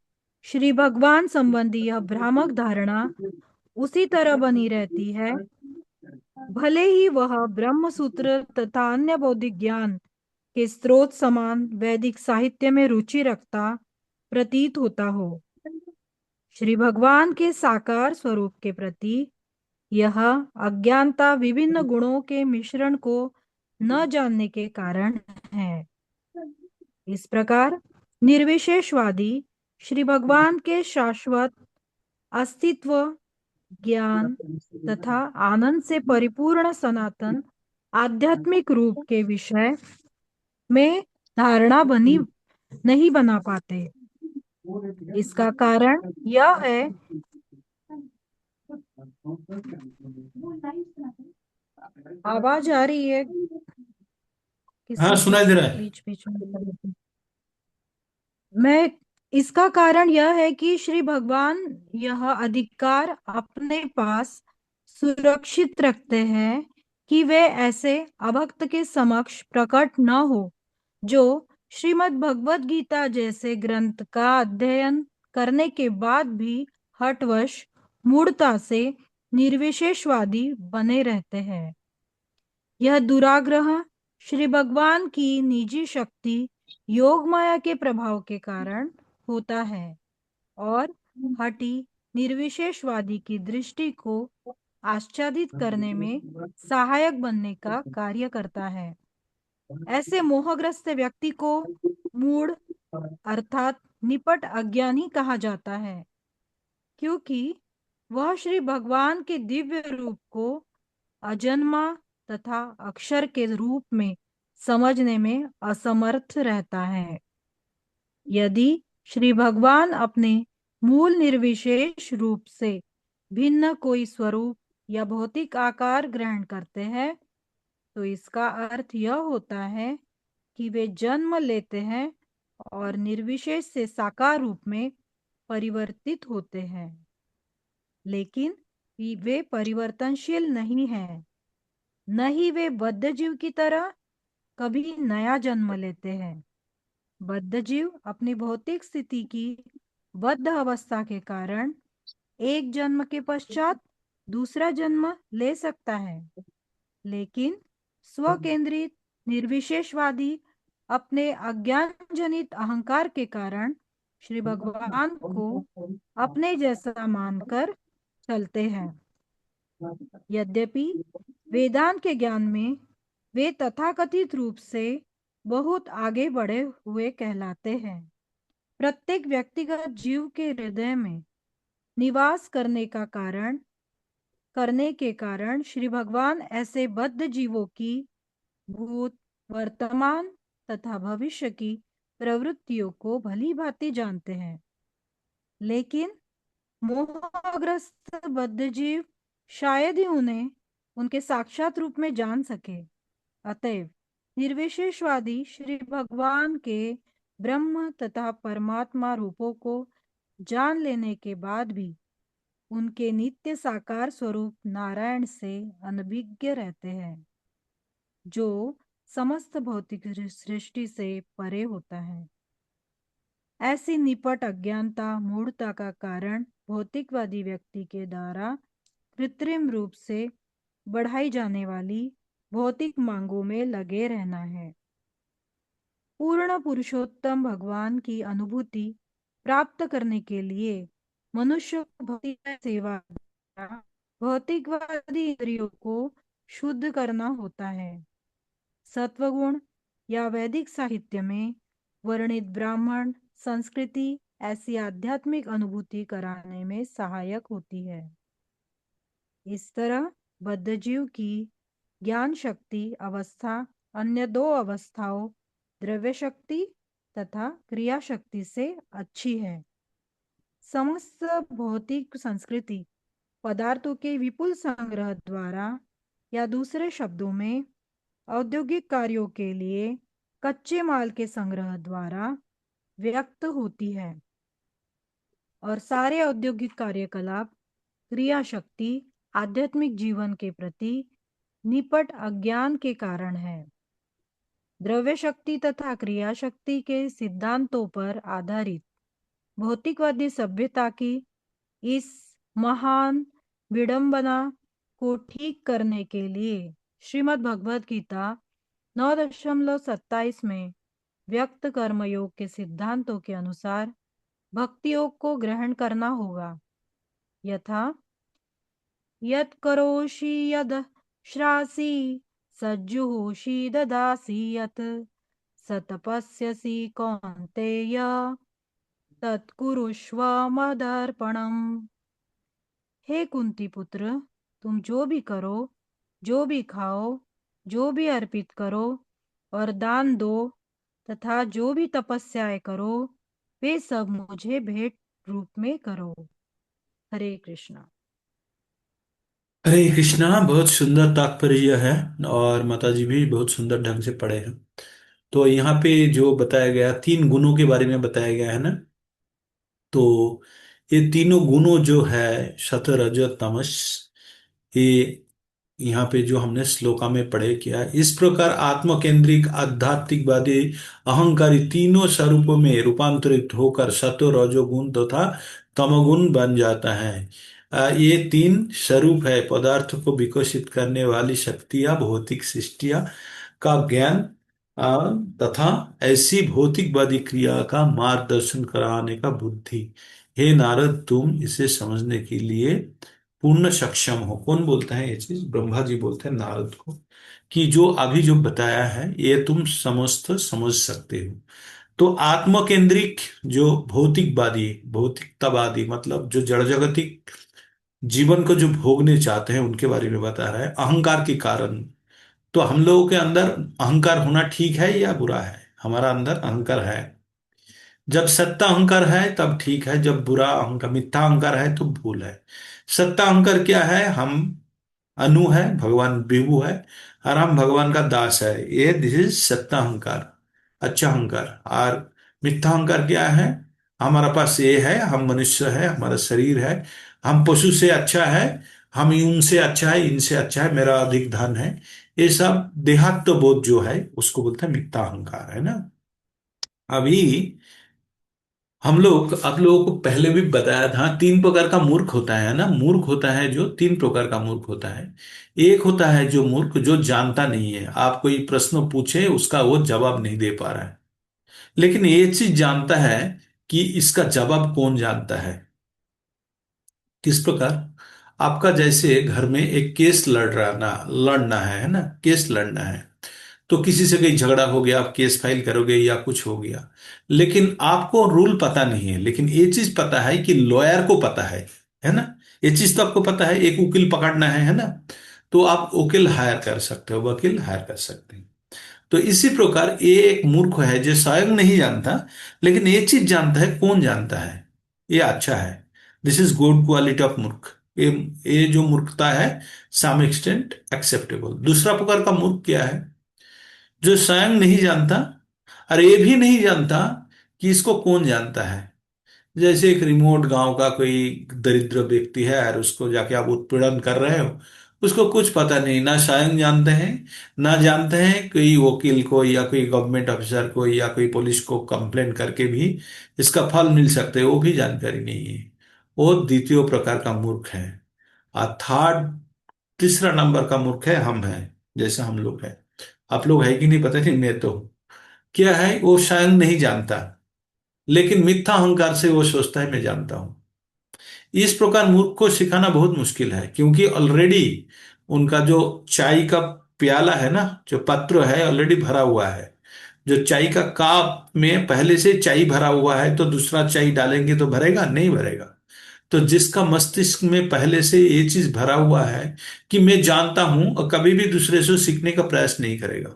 श्री भगवान संबंधी यह भ्रामक धारणा उसी तरह बनी रहती है, भले ही वह ब्रह्म सूत्र तथा अन्य बौद्धिक ज्ञान के स्रोत समान वैदिक साहित्य में रुचि रखता प्रतीत होता हो। श्री भगवान के साकार स्वरूप के प्रति यह अज्ञानता विभिन्न गुणों के मिश्रण को न जानने के कारण है। इस प्रकार निर्विशेषवादी श्री भगवान के शाश्वत अस्तित्व, ज्ञान तथा आनंद से परिपूर्ण सनातन आध्यात्मिक रूप के विषय में धारणा नहीं बना पाते। इसका कारण यह है आवाज आ रही है हाँ, किसी सुनाई की दे रहा है। बीच बीच में। मैं इसका कारण यह है कि श्री भगवान यह अधिकार अपने पास सुरक्षित रखते हैं कि वे ऐसे अभक्त के समक्ष प्रकट न हो जो श्रीमद् भगवत गीता जैसे ग्रंथ का अध्ययन करने के बाद भी हठवश मूढ़ता से निर्विशेषवादी बने रहते हैं। यह दुराग्रह श्री भगवान की निजी शक्ति योग माया के प्रभाव के कारण होता है और हठी निर्विशेषवादी की दृष्टि को आच्छादित करने में सहायक बनने का कार्य करता है। ऐसे मोहग्रस्त व्यक्ति को मूढ़ अर्थात निपट अज्ञानी कहा जाता है, क्योंकि वह श्री भगवान के दिव्य रूप को अजन्मा तथा अक्षर के रूप में समझने में असमर्थ रहता है। यदि श्री भगवान अपने मूल निर्विशेष रूप से भिन्न कोई स्वरूप या भौतिक आकार ग्रहण करते हैं, तो इसका अर्थ यह होता है कि वे जन्म लेते हैं और निर्विशेष से साकार रूप में परिवर्तित होते हैं, लेकिन वे परिवर्तनशील नहीं हैं। न ही वे बद्ध जीव की तरह कभी नया जन्म लेते हैं। बद्ध जीव अपनी भौतिक स्थिति की बद्ध अवस्था के कारण एक जन्म के पश्चात दूसरा जन्म ले सकता है, लेकिन स्वकेंद्रित निर्विशेषवादी अपने अज्ञान जनित अहंकार के कारण श्री भगवान को अपने जैसा मानकर चलते हैं। यद्यपि वेदांत के ज्ञान में वे तथाकथित रूप से बहुत आगे बढ़े हुए कहलाते हैं। प्रत्येक व्यक्तिगत जीव के हृदय में निवास करने के कारण श्री भगवान ऐसे बद्ध जीवों की भूत, वर्तमान तथा भविष्य की प्रवृत्तियों को भली भांति जानते हैं, लेकिन मोहग्रस्त बद्ध जीव शायद ही उन्हें उनके साक्षात रूप में जान सके। अतएव निर्विशेषवादी श्री भगवान के ब्रह्म तथा परमात्मा रूपों को जान लेने के बाद भी उनके नित्य साकार स्वरूप नारायण से अनभिज्ञ रहते हैं, जो समस्त भौतिक सृष्टि से परे होता है। ऐसी निपट अज्ञानता मूढ़ता का कारण भौतिकवादी व्यक्ति के द्वारा कृत्रिम रूप से बढ़ाई जाने वाली भौतिक मांगों में लगे रहना है। पूर्ण पुरुषोत्तम भगवान की अनुभूति प्राप्त करने के लिए मनुष्य भौतिक सेवा द्वारा भौतिकवादी इंद्रियों को शुद्ध करना होता है। सत्वगुण या वैदिक साहित्य में वर्णित ब्राह्मण संस्कृति ऐसी आध्यात्मिक अनुभूति कराने में सहायक होती है। इस तरह बद्धजीव की ज्ञान शक्ति अवस्था अन्य दो अवस्थाओं द्रव्य शक्ति तथा क्रिया शक्ति से अच्छी है। समस्त भौतिक संस्कृति पदार्थों के विपुल संग्रह द्वारा या दूसरे शब्दों में औद्योगिक कार्यों के लिए कच्चे माल के संग्रह द्वारा व्यक्त होती है और सारे औद्योगिक कार्यकलाप क्रिया शक्ति आध्यात्मिक जीवन के प्रति निपट अज्ञान के कारण है। द्रव्य शक्ति तथा क्रिया शक्ति के सिद्धांतों पर आधारित भौतिकवादी सभ्यता की इस महान विडंबना को ठीक करने के लिए श्रीमद् भगवद गीता 9.27 में व्यक्त कर्मयोग के सिद्धांतों के अनुसार भक्ति योग को ग्रहण करना होगा। यथा यत् करोषि यद श्रासि सज्जुहोषि ददासि यत् सतपस्यसि कौन्तेय तत्कुरुष्व मदर्पणम्। हे कुंती पुत्र, तुम जो भी करो, जो भी खाओ, जो भी अर्पित करो और दान दो तथा जो भी तपस्याएं करो, वे सब मुझे भेंट रूप में करो। हरे कृष्णा। हरे कृष्णा। बहुत सुंदर तात्पर्य है और माता जी भी बहुत सुंदर ढंग से पढ़े हैं। तो यहाँ पे जो बताया गया, तीन गुणों के बारे में बताया गया है ना। तो ये तीनों गुणों जो है, सत्व रज तमस, ये यहाँ पे जो हमने श्लोका में पढ़े किया, इस प्रकार आत्मकेंद्रिक आध्यात्मिकवादी अहंकारी तीनों स्वरूपों में रूपांतरित होकर सत्व रजोगुण तथा तमोगुण बन जाता है। ये तीन स्वरूप है पदार्थ को विकसित करने वाली शक्तियां, भौतिक सृष्टियां का ज्ञान, आ, तथा ऐसी भौतिकवादी क्रिया का मार्गदर्शन कराने का बुद्धि। हे नारद, तुम इसे समझने के लिए पूर्ण सक्षम हो। कौन बोलता है ये चीज? ब्रह्मा जी बोलते हैं नारद को कि जो अभी जो बताया है ये तुम समस्त समझ सकते हो। तो आत्म केंद्रिक जो भौतिकवादी, भौतिकतावादी मतलब जो जड़ जगतिक जीवन को जो भोगने चाहते हैं उनके बारे में बता रहा है अहंकार के कारण। तो हम लोगों के अंदर अहंकार होना ठीक है या बुरा है? हमारा अंदर अहंकार है। जब सत्ता अहंकार है तब ठीक है, जब बुरा अहंकार, मिथ्या अहंकार है तो भूल है। सत्ता अहंकार क्या है? हम अनु है, भगवान विभु है और हम भगवान का दास है। ये दिस इज सत्ता अहंकार, अच्छा अहंकार। और मिथ्या अहंकार क्या है? हमारा पास ये है, हम मनुष्य है, हमारा शरीर है, हम पशु से अच्छा है, हम उनसे अच्छा है, इनसे अच्छा है, मेरा अधिक धन है। ये सब देहात्म बोध जो है उसको बोलते हैं मिथ्या अहंकार, है ना। अभी हम लोग आप लोगों को पहले भी बताया था तीन प्रकार का मूर्ख होता है ना। मूर्ख होता है जो तीन प्रकार का मूर्ख होता है। एक होता है जो मूर्ख जो जानता नहीं है, आप कोई प्रश्न पूछे उसका वो जवाब नहीं दे पा रहा है, लेकिन ये चीज जानता है कि इसका जवाब कौन जानता है। किस प्रकार? आपका जैसे घर में एक केस लड़ना है ना, केस लड़ना है। तो किसी से कहीं झगड़ा हो गया, आप केस फाइल करोगे या कुछ हो गया, लेकिन आपको रूल पता नहीं है, लेकिन ये चीज पता है कि लॉयर को पता है ना। ये चीज तो आपको पता है, एक वकील पकड़ना है ना। तो आप वकील हायर कर सकते हो, वकील हायर कर सकते हैं। तो इसी प्रकार ये एक मूर्ख है जो स्वयं नहीं जानता, लेकिन ये चीज जानता है। कौन जानता है? ये अच्छा है। This is good quality of मूर्ख। ये ये जो मूर्खता है सम एक्सटेंट एक्सेप्टेबल। दूसरा प्रकार का मूर्ख क्या है? जो स्वयं नहीं जानता और ये भी नहीं जानता कि इसको कौन जानता है। जैसे एक रिमोट गांव का कोई दरिद्र व्यक्ति है और उसको जाके आप उत्पीड़न कर रहे हो, उसको कुछ पता नहीं, ना स्वयं जानते हैं, ना जानते हैं कोई वकील को या कोई गवर्नमेंट ऑफिसर को या कोई पुलिस को कंप्लेन करके भी इसका फल मिल सकते है, वो भी जानकारी नहीं है। वो द्वितीय प्रकार का मूर्ख है। और तीसरा नंबर का मूर्ख है हम हैं, जैसे हम लोग हैं। आप लोग है कि नहीं पता नहीं, मैं तो क्या है, वो स्वयं नहीं जानता, लेकिन मिथ्या अहंकार से वो सोचता है मैं जानता हूं। इस प्रकार मूर्ख को सिखाना बहुत मुश्किल है, क्योंकि ऑलरेडी उनका जो चाय का प्याला है ना, जो पात्र है ऑलरेडी भरा हुआ है। जो चाय का कप में पहले से चाय भरा हुआ है, तो दूसरा चाय डालेंगे तो भरेगा? नहीं भरेगा। तो जिसका मस्तिष्क में पहले से ये चीज भरा हुआ है कि मैं जानता हूं, और कभी भी दूसरे से सीखने का प्रयास नहीं करेगा,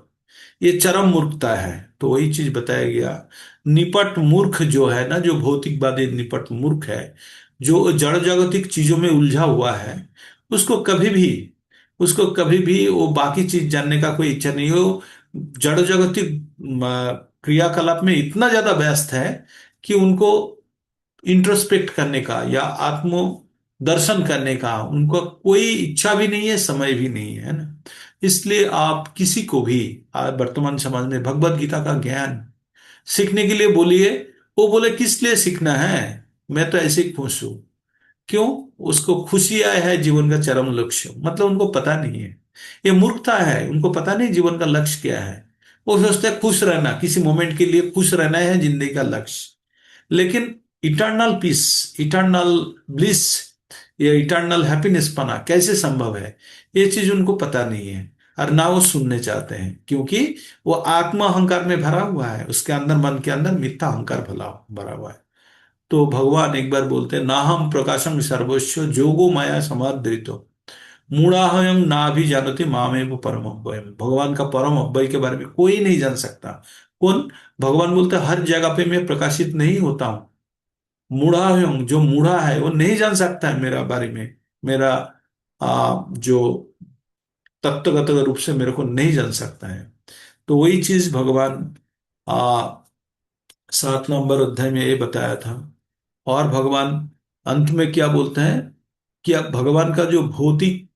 ये चरम मूर्खता है। तो वही चीज बताया गया। निपट मूर्ख जो है ना, जो भौतिकवादी निपट मूर्ख है, जो जड़ जागतिक चीजों में उलझा हुआ है, उसको कभी भी उसको कभी भी वो बाकी चीज जानने का कोई इच्छा नहीं हो। जड़ जागतिक क्रियाकलाप में इतना ज्यादा व्यस्त है कि उनको इंट्रोस्पेक्ट करने का या आत्म दर्शन करने का उनको कोई इच्छा भी नहीं है, समय भी नहीं है ना। इसलिए आप किसी को भी आज वर्तमान समाज में भगवत गीता का ज्ञान सीखने के लिए बोलिए, वो बोले किस लिए सीखना है, मैं तो ऐसे ही खुश हूं। क्यों? उसको खुशी आया है जीवन का चरम लक्ष्य, मतलब उनको पता नहीं है। ये मूर्खता है, उनको पता नहीं जीवन का लक्ष्य क्या है। वो सोचते हैं खुश रहना, किसी मोमेंट के लिए खुश रहना है जिंदगी का लक्ष्य। लेकिन इटर्नल पीस, इटर्नल ब्लिस, ये इटर्नल हैप्पीनेस पाना कैसे संभव है, ये चीज उनको पता नहीं है। और ना वो सुनने चाहते हैं, क्योंकि वो आत्म अहंकार में भरा हुआ है, उसके अंदर, मन के अंदर मिथ्या अहंकार भला भरा हुआ है। तो भगवान एक बार बोलते हैं, नाहम प्रकाशम सर्वस्व जोगो माया समादृतो मूढ़ाहयं ना भी जानती मामेव परम अव्ययम। भगवान का परम अव्यय के बारे में कोई नहीं जान सकता। कौन? भगवान बोलते हैं, हर जगह पे मैं प्रकाशित नहीं होता हूं। मूढ़ाहयं, जो मूढ़ा है वो नहीं जान सकता है मेरा बारे में, मेरा जो तत्वगत रूप से मेरे को नहीं जान सकता है। तो वही चीज भगवान आ, 7 नंबर अध्याय में ये बताया था। और भगवान अंत में क्या बोलते हैं, कि अब भगवान का जो भौतिक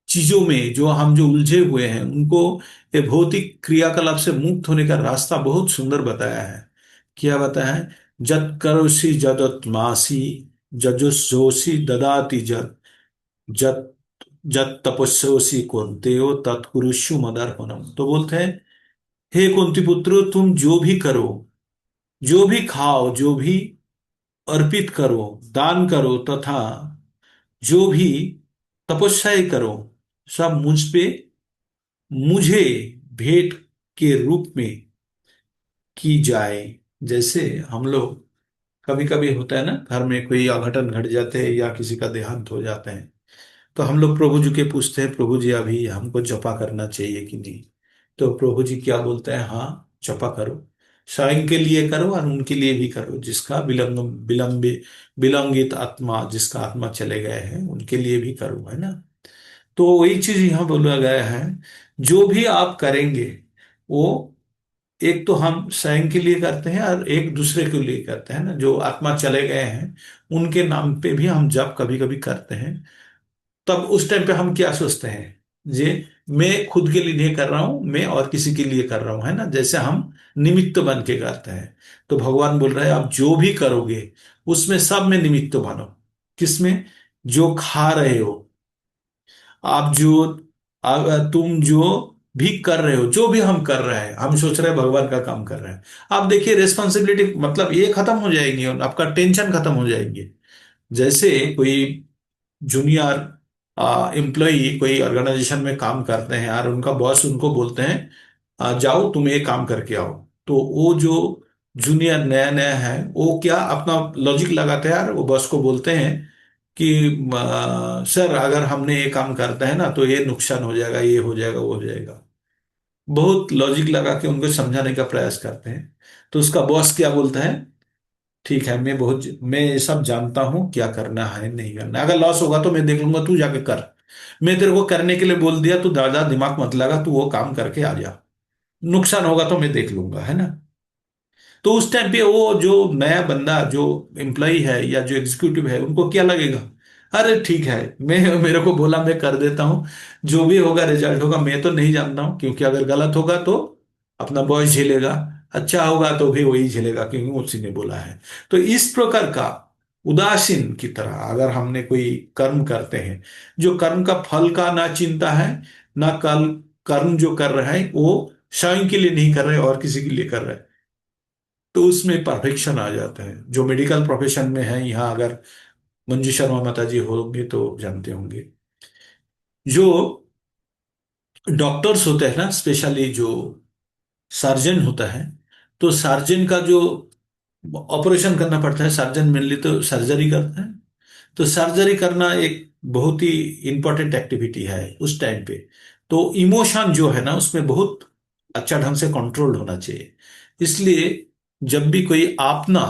चीजों में जो हम जो उलझे हुए हैं उनको, ये भौतिक क्रियाकलाप से मुक्त होने का रास्ता बहुत सुंदर बताया है। क्या बताया है? जत करोसि जदत मासी, जजुषोषि ददाति जत, जत जत तपस्योषि कौन्तेयो तत्कुरुषु मदर्पणम। तो बोलते हैं, हे कुंती पुत्र, तुम जो भी करो, जो भी खाओ, जो भी अर्पित करो, दान करो, तथा जो भी तपस्याएं करो, सब मुझ पे, मुझे भेंट के रूप में की जाए। जैसे हम लोग, कभी कभी होता है ना, घर में कोई अघटन घट जाते हैं या किसी का देहांत हो जाता है, तो हम लोग प्रभु जी के पूछते हैं, प्रभु जी अभी हमको जपा करना चाहिए कि नहीं? तो प्रभु जी क्या बोलते हैं, हाँ जपा करो, स्वयं के लिए करो और उनके लिए भी करो, जिसका विलंबित आत्मा, जिसका आत्मा चले गए हैं उनके लिए भी करो, है ना। तो वही चीज यहाँ बोला गया है, जो भी आप करेंगे वो, एक तो हम स्वयं के लिए करते हैं और एक दूसरे के लिए करते हैं ना, जो आत्मा चले गए हैं उनके नाम पे भी हम जप कभी कभी करते हैं। तब उस टाइम पे हम क्या सोचते हैं, जे मैं खुद के लिए नहीं कर रहा हूं, मैं और किसी के लिए कर रहा हूं, है ना, जैसे हम निमित्त बन के करते हैं। तो भगवान बोल रहे हैं, आप जो भी करोगे उसमें सब में निमित्त बनो। किसमें? जो खा रहे हो आप, जो तुम जो भी कर रहे हो, जो भी हम कर रहे हैं, हम सोच रहे हैं भगवान का काम कर रहे हैं। आप देखिए रेस्पॉन्सिबिलिटी, मतलब ये खत्म हो जाएगी और आपका टेंशन खत्म हो जाएगी। जैसे कोई जूनियर एम्प्लॉय कोई ऑर्गेनाइजेशन में काम करते हैं और उनका बॉस उनको बोलते हैं, जाओ तुम ये काम करके आओ। तो वो जो जूनियर नया नया है, वो क्या अपना लॉजिक लगाते हैं यार, वो बॉस को बोलते हैं कि सर अगर हमने ये काम करता है ना तो ये नुकसान हो जाएगा, ये हो जाएगा, वो हो जाएगा। बहुत लॉजिक लगा के उनको समझाने का प्रयास करते हैं। तो उसका बॉस क्या बोलता है, ठीक है, मैं ये सब जानता हूं क्या करना है नहीं करना है। अगर लॉस होगा तो मैं देख लूंगा, तू जाके कर। मैं तेरे को करने के लिए बोल दिया, तू ज्यादा दिमाग मत लगा, तू वो काम करके आ जा। नुकसान होगा तो मैं देख लूंगा, है ना। तो उस टाइम पे वो जो नया बंदा, जो एम्प्लॉय है या जो एग्जीक्यूटिव है, उनको क्या लगेगा, अरे ठीक है, मैं, मेरे को बोला मैं कर देता हूँ, जो भी होगा रिजल्ट होगा, मैं तो नहीं जानता हूँ, क्योंकि अगर गलत होगा तो अपना बॉस झेलेगा, अच्छा होगा तो भी वही झेलेगा क्योंकि उसी ने बोला है। तो इस प्रकार का उदासीन की तरह अगर हमने कोई कर्म करते हैं, जो कर्म का फल का ना चिंता है, ना कल कर्म जो कर रहा है वो स्वयं के लिए नहीं कर रहे और किसी के लिए कर रहे हैं, तो उसमें परफेक्शन आ जाता है। जो मेडिकल प्रोफेशन में है, यहाँ अगर मंजू शर्मा माता जी होंगे तो जानते होंगे, जो डॉक्टर्स होते हैं ना, स्पेशली जो सर्जन होता है, तो सर्जन का जो ऑपरेशन करना पड़ता है, सर्जन मेनली तो सर्जरी करता है। तो सर्जरी करना एक बहुत ही इंपॉर्टेंट एक्टिविटी है उस टाइम पे। तो इमोशन जो है ना उसमें बहुत अच्छा ढंग से कंट्रोल होना चाहिए। इसलिए जब भी कोई अपना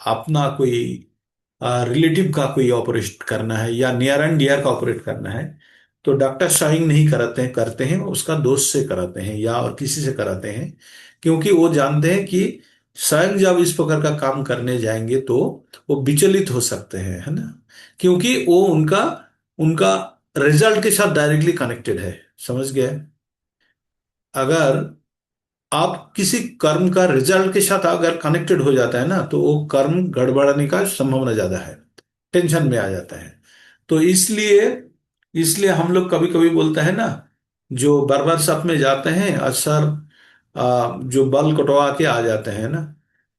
अपना कोई रिलेटिव का कोई ऑपरेट करना है या नियर एंड डियर का ऑपरेट करना है, तो डॉक्टर शाइंग नहीं कराते हैं, करते हैं उसका दोस्त से कराते हैं या और किसी से कराते हैं, क्योंकि वो जानते हैं कि स्वयं जब इस प्रकार का काम करने जाएंगे तो वो विचलित हो सकते हैं, है ना, क्योंकि वो उनका उनका रिजल्ट के साथ डायरेक्टली कनेक्टेड है। समझ गए? अगर आप किसी कर्म का रिजल्ट के साथ अगर कनेक्टेड हो जाता है ना, तो वो कर्म गड़बड़ाने का संभावना ज्यादा है, टेंशन में आ जाता है। तो इसलिए इसलिए हम लोग कभी कभी बोलते हैं ना, जो बार्बर शॉप में जाते हैं अक्सर, जो बाल कटवा के आ जाते हैं ना,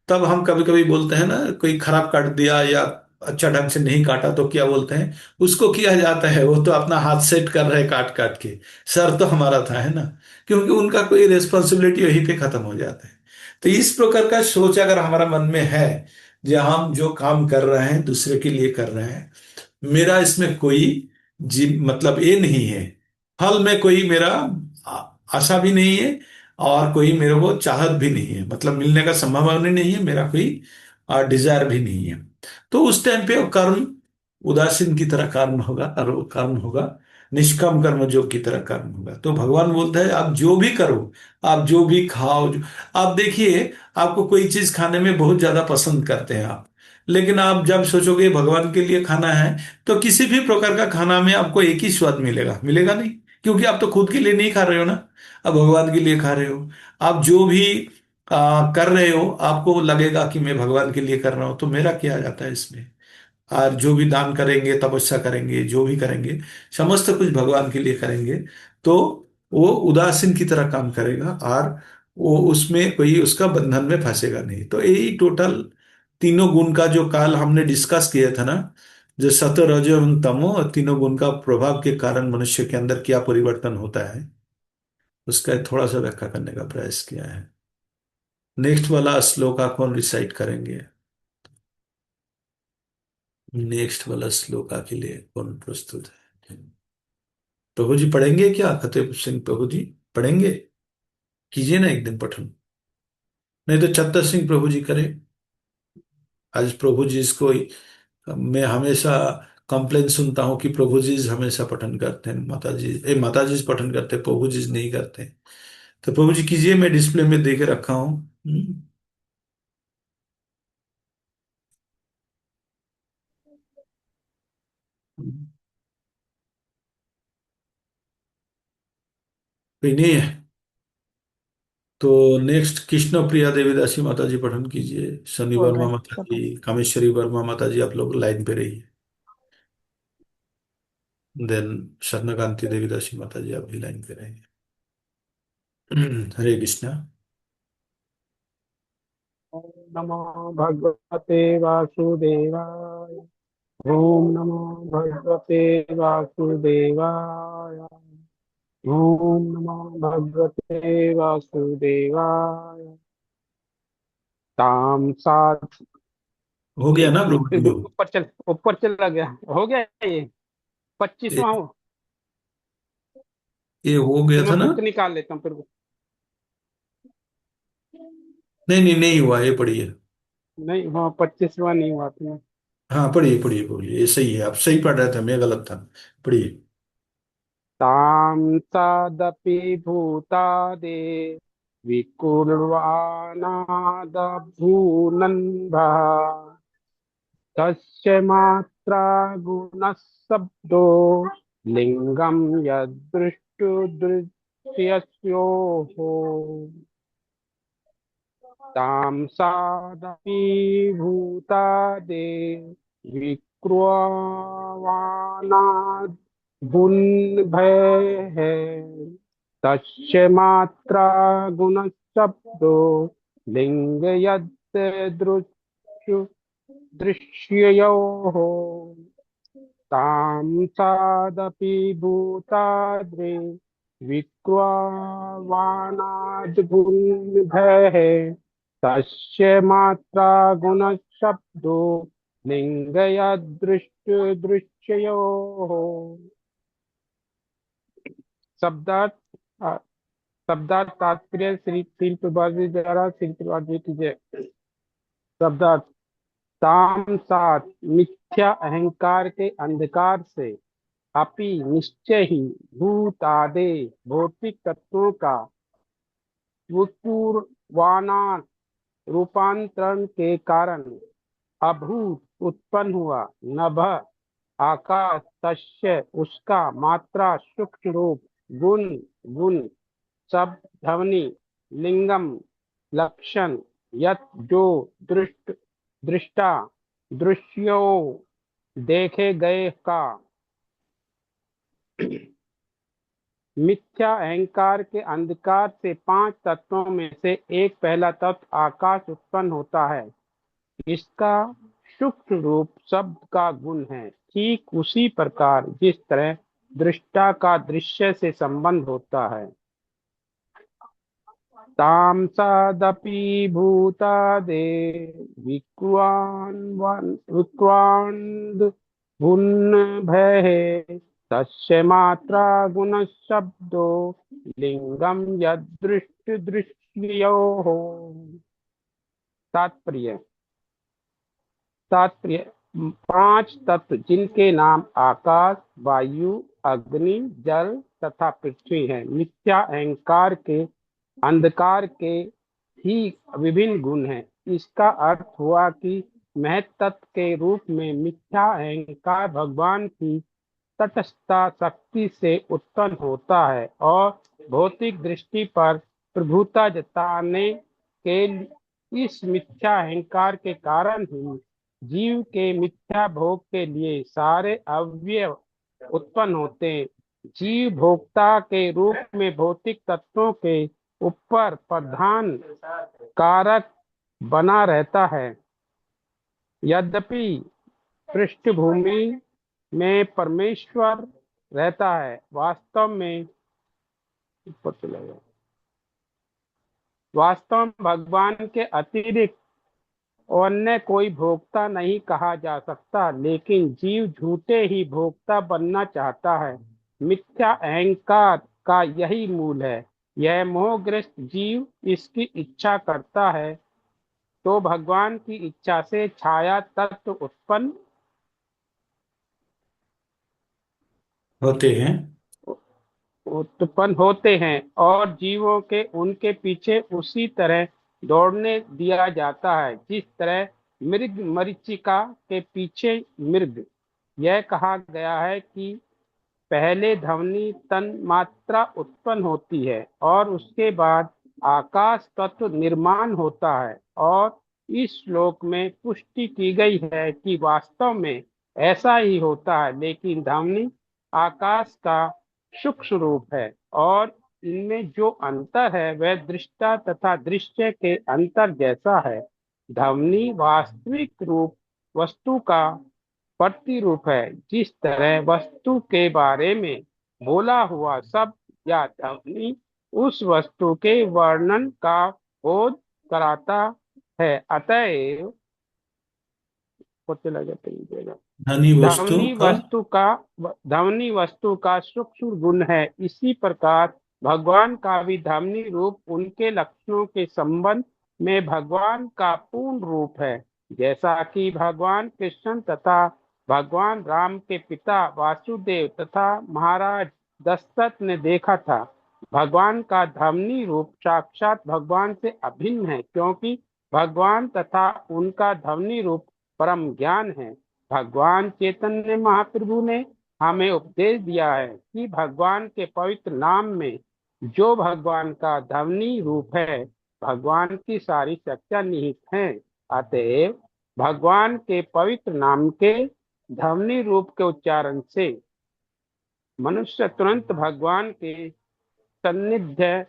तब हम कभी कभी बोलते हैं ना, कोई खराब काट दिया या अच्छा ढंग से नहीं काटा, तो क्या बोलते हैं, उसको किया जाता है, वो तो अपना हाथ सेट कर रहे काट काट के, सर तो हमारा था, है ना। क्योंकि उनका कोई रिस्पॉन्सिबिलिटी वहीं पे खत्म हो जाता है। तो इस प्रकार का सोच अगर हमारा मन में है, जो हम जो काम कर रहे हैं दूसरे के लिए कर रहे हैं, मेरा इसमें कोई जी मतलब ये नहीं है, फल में कोई मेरा आशा भी नहीं है, और कोई मेरे को चाहत भी नहीं है, मतलब मिलने का संभावना नहीं है, मेरा कोई डिजायर भी नहीं है। तो उस टाइम पे वो कर्म उदासीन की तरह कर्म होगा, और वो कर्म होगा निष्काम कर्म जो की तरह कर्म होगा। तो भगवान बोलता है आप जो भी करो, आप जो भी खाओ, आप देखिए, आपको कोई चीज खाने में बहुत ज्यादा पसंद करते हैं आप, लेकिन आप जब सोचोगे भगवान के लिए खाना है, तो किसी भी प्रकार का खाना में आपको एक ही स्वाद मिलेगा, मिलेगा नहीं, क्योंकि आप तो खुद के लिए नहीं खा रहे हो ना, आप भगवान के लिए खा रहे हो। आप जो भी कर रहे हो, आपको लगेगा कि मैं भगवान के लिए कर रहा हूं, तो मेरा क्या जाता है इसमें। और जो भी दान करेंगे, तपस्या करेंगे, जो भी करेंगे, समस्त कुछ भगवान के लिए करेंगे, तो वो उदासीन की तरह काम करेगा, और वो उसमें कोई उसका बंधन में फंसेगा नहीं। तो यही टोटल तीनों गुण का जो काल हमने डिस्कस किया था ना, जो सतो रजो एवं तमो, और तीनों गुण का प्रभाव के कारण मनुष्य के अंदर क्या परिवर्तन होता है, उसका थोड़ा सा व्याख्या करने का प्रयास किया है। नेक्स्ट वाला श्लोक कौन रिसाइट करेंगे? नेक्स्ट वाला श्लोक के लिए कौन प्रस्तुत है? प्रभु जी पढ़ेंगे क्या, फतेह सिंह प्रभु जी पढ़ेंगे? कीजिए ना एक दिन पठन, नहीं तो छत्तर सिंह प्रभु जी करें। आज प्रभु जी इसको, मैं हमेशा कंप्लेन सुनता हूँ कि प्रभु जी हमेशा पठन करते हैं, माता जी पठन करते हैं, प्रभु जी नहीं करते। तो प्रभु जी कीजिए, मैं डिस्प्ले में दे के रखा हूँ। कोई नहीं है तो नेक्स्ट कृष्ण प्रिया देवीदासी माता जी पठन कीजिए, शनि हो वर्मा रहा है माता प्रभु। जी, कामेश्वरी वर्मा माता जी, आप लोग लाइन पे रहिए। देन शर्णकांति देवीदासी माता जी, आप भी लाइन पे रहिए। हरे कृष्णा। ओम नमो भगवते वासुदेवाय। ओम नमो भगवते वासुदेवाय। ओम नमो भगवते वासुदेवाय। ताम साथ। हो गया ना प्रभु जी? ऊपर चला गया, हो गया ये ये 25वां। ये हो तो गया था मैं ना? बुक निकाल लेता हूँ फिर। नहीं नहीं नहीं हुआ, ये पढ़िए। नहीं, हाँ 25वां नहीं हुआ था। हाँ पढ़िए पढ़िए पढ़िए, ये सही है, आप सही पढ़ रहे थे, मैं गलत था। पढ़िए। तां सादपि भूतादे विकुर्वाणादभूनन्भः तस्य मात्रा गुणशब्दो लिङ्गं यदृष्टुदृश्यस्योः। तां सादपि भूतादे विक्रुवाणाद्भुन्भयः तस्य मात्रा गुणशब्दो लिङ्गयद्दृश्य दृश्ययोः। तां सादपि भूताद्रे विक्रुवाणाद्भुन्भयः तस्य मात्रा गुणशब्दो लिङ्गयदृश्ययोः। शब्दार्थ शब्दार्थ तात्पर्य श्री श्री प्रभाजी द्वारा श्री प्रभाजी की जय। शब्दार्थ ताम सात मिथ्या अहंकार के अंधकार से, अपि निश्चय ही, भूतादे भौतिक तत्वों का, विपूर्वाणात रूपांतरण के कारण, अभूत उत्पन्न हुआ, नभ आकाश, तस्य उसका, मात्रा सूक्ष्म रूप, गुण गुण, शब्द ध्वनि, लिंगम लक्षण यत जो दृष्टा दृश्यो देखे गए का। मिथ्या अहंकार के अंधकार से 5 तत्वों में से एक पहला तत्व आकाश उत्पन्न होता है। इसका सूक्ष्म रूप शब्द का गुण है। ठीक उसी प्रकार जिस तरह दृष्टा का दृश्य से संबंध होता है। ताम सदपि भूतादे विक्रांद भुन्न भय तस्य मात्रा गुण शब्दो लिंगम यदृष्ट दृश्यो हो। तात्पर्य तात्पर्य 5 तत्व जिनके नाम आकाश, वायु, अग्नि, जल तथा पृथ्वी है, मिथ्या अहंकार के अंधकार के ही विभिन्न गुण हैं। इसका अर्थ हुआ कि महत तत्व के रूप में मिथ्या अहंकार भगवान की तटस्थता शक्ति से उत्पन्न होता है और भौतिक दृष्टि पर प्रभुता जताने के इस मिथ्या अहंकार के कारण ही जीव के मिथ्या भोग के लिए सारे अवयव उत्पन्न होते हैं। जीव भोक्ता के रूप में भौतिक तत्वों के ऊपर प्रधान कारक बना रहता है। यद्यपि पृष्ठभूमि में परमेश्वर रहता है, वास्तव में भगवान के अतिरिक्त अन्य कोई भोक्ता नहीं कहा जा सकता, लेकिन जीव झूठे ही भोक्ता बनना चाहता है। मिथ्या अहंकार का यही मूल है। यह मोहग्रस्त जीव इसकी इच्छा करता है तो भगवान की इच्छा से छाया तत्व उत्पन्न होते हैं और जीवों के उनके पीछे उसी तरह दौड़ने दिया जाता है जिस तरह मृग मरीचिका के पीछे मृग। यह कहा गया है कि पहले ध्वनि तन मात्रा उत्पन्न होती है और उसके बाद आकाश तत्व निर्माण होता है, और इस श्लोक में पुष्टि की गई है कि वास्तव में ऐसा ही होता है, लेकिन ध्वनि आकाश का सूक्ष्म रूप है और इनमें जो अंतर है वह दृष्टा तथा दृश्य के अंतर जैसा है। ध्वनि वास्तविक रूप वस्तु का प्रतिरूप है। जिस तरह वस्तु के बारे में बोला हुआ शब्द या ध्वनि उस वस्तु के वर्णन का बोध कराता है, अतएव धनी वस्तु ध्वनि वस्तु का सूक्ष्म गुण है। इसी प्रकार भगवान का भी ध्वनि रूप उनके लक्षणों के संबंध में भगवान का पूर्ण रूप है। जैसा कि भगवान कृष्ण तथा भगवान राम के पिता वासुदेव तथा महाराज दशरथ ने देखा था, भगवान का ध्वनि रूप साक्षात भगवान से अभिन्न है, क्योंकि भगवान तथा उनका ध्वनि रूप परम ज्ञान है। भगवान चैतन्य महाप्रभु ने हमें उपदेश दिया है कि भगवान के पवित्र नाम में जो भगवान का ध्वनि रूप है, भगवान की सारी शक्तियां निहित हैं। अतएव भगवान के पवित्र नाम के ध्वनि रूप के उच्चारण से मनुष्य तुरंत भगवान के सान्निध्य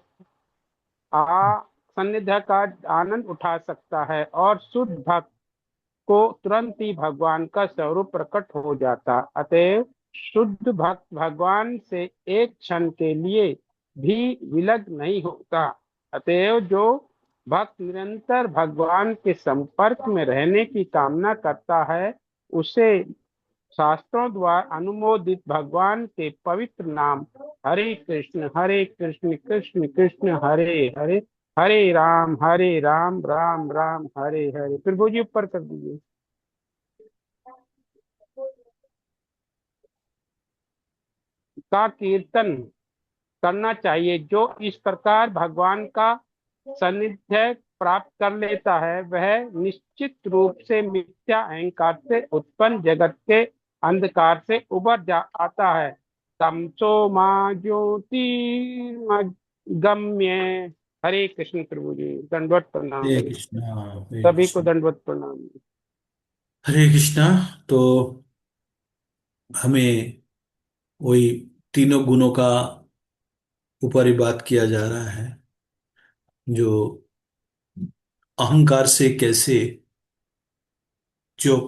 का आनंद उठा सकता है और शुद्ध भक्त को तुरंत ही भगवान का स्वरूप प्रकट हो जाता। अतएव शुद्ध भक्त भगवान से एक क्षण के लिए भी विलग नहीं होता। अतएव जो भक्त निरंतर भगवान के संपर्क में रहने की कामना करता है, उसे शास्त्रों द्वारा अनुमोदित भगवान के पवित्र नाम हरे कृष्ण कृष्ण कृष्ण हरे हरे, हरे राम राम राम हरे हरे। प्रभु जी ऊपर कर दीजिए। का कीर्तन करना चाहिए। जो इस प्रकार भगवान का सानिध्य प्राप्त कर लेता है, वह निश्चित रूप से मिथ्या अहंकार से उत्पन्न जगत के अंधकार से उबर जा आता है। तमसो मा ज्योतिर्गम्य हरे कृष्ण प्रभु जी, दंडवत प्रणाम हरे भाई। कृष्णा हरे सभी को कृष्णा दंडवत प्रणाम। हरे कृष्णा। तो हमें वही तीनों गुणों का ऊपर ही बात किया जा रहा है, जो अहंकार से कैसे, जो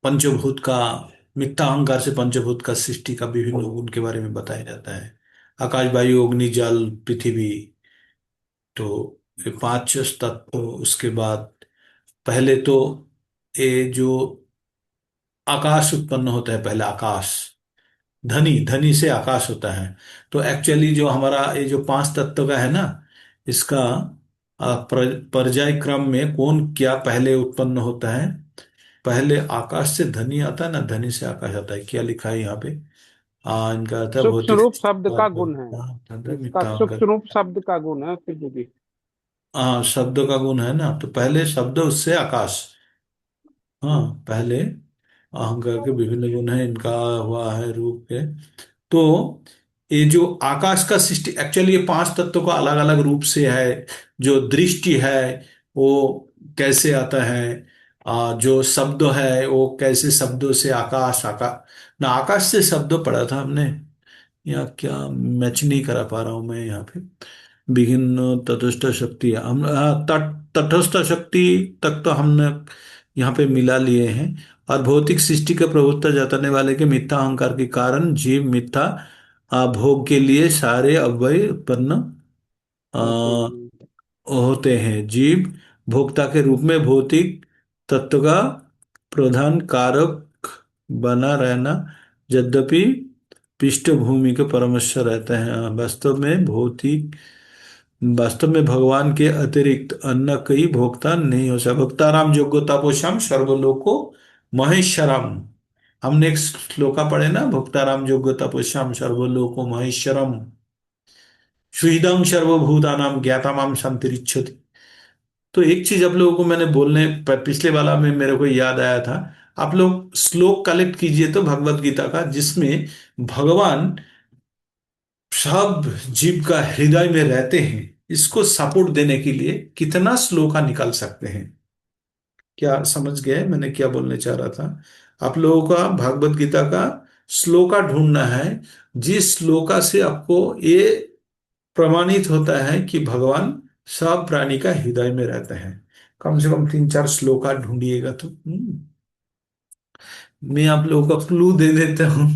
पंचभूत का, मिथ्या अहंकार से पंचभूत का सृष्टि का विभिन्न गुण के बारे में बताया जाता है। आकाश वायु अग्नि जल पृथ्वी, तो ये पांच तत्व। उसके बाद पहले तो ये जो आकाश उत्पन्न होता है, पहले आकाश, धनी धनी से आकाश होता है। तो एक्चुअली जो हमारा ये जो पांच तत्व का है ना, इसका पर्याय क्रम में कौन क्या पहले उत्पन्न होता है। पहले आकाश से धनी आता है ना, धनी से आकाश आता है। क्या लिखा है यहाँ पे? इनका आता है सूक्ष्म भौतिक रूप शब्द का गुण है, इसका मिथ्या अहंकार। सूक्ष्म रूप शब्द का गुण है प्रभु जी। हाँ, शब्द का गुण है ना, तो पहले शब्द उससे आकाश। हाँ, पहले अहंकार के विभिन्न गुण है, इनका हुआ है रूप के। तो ये जो आकाश का सृष्टि, एक्चुअली ये पांच तत्वों का अलग अलग रूप से है। जो दृष्टि है वो कैसे आता है, जो शब्द है वो कैसे, शब्दों से आकाश, आकाश ना, आकाश से शब्द पढ़ा था हमने। या क्या मैच नहीं करा पा रहा हूं मैं यहाँ पे। विभिन्न तटस्थ शक्ति, हम तटस्थ शक्ति तक तो हमने यहाँ पे मिला लिए हैं। और भौतिक सृष्टि के प्रभुत्व जताने वाले के मिथ्या अहंकार के कारण जीव मिथ्या भोग के लिए सारे अव्यय उत्पन्न होते आ, हैं। होते हैं। जीव भोक्ता के रूप में भौतिक तत्व का प्रधान कारक बना रहना, यद्यपि पृष्ठभूमि के परमेश्वर रहते हैं। वास्तव में भगवान के अतिरिक्त अन्य कोई भोक्ता नहीं हो सकता। भोक्ताराम योग्यतापोषम सर्वलोको महेश्वरम। हमने एक श्लोका पढ़े ना, भोक्ताराम योग्यतापोषम सर्वलोको महेश्वरम, सुहृदं सर्वभूतानां ज्ञातामाम संतरिच्छति। तो एक चीज आप लोगों को मैंने बोलने पिछले वाला में मेरे को याद आया था। आप लोग श्लोक कलेक्ट कीजिए तो भगवत गीता का, जिसमें भगवान सब जीव का हृदय में रहते हैं, इसको सपोर्ट देने के लिए कितना श्लोका निकाल सकते हैं। क्या समझ गए मैंने क्या बोलने चाह रहा था? आप लोगों का भगवत गीता का श्लोका ढूंढना है, जिस श्लोका से आपको ये प्रमाणित होता है कि भगवान सब प्राणी का हृदय में रहते हैं। कम से कम तीन चार श्लोका ढूंढिएगा तो मैं आप लोगों को क्लू दे देता हूँ।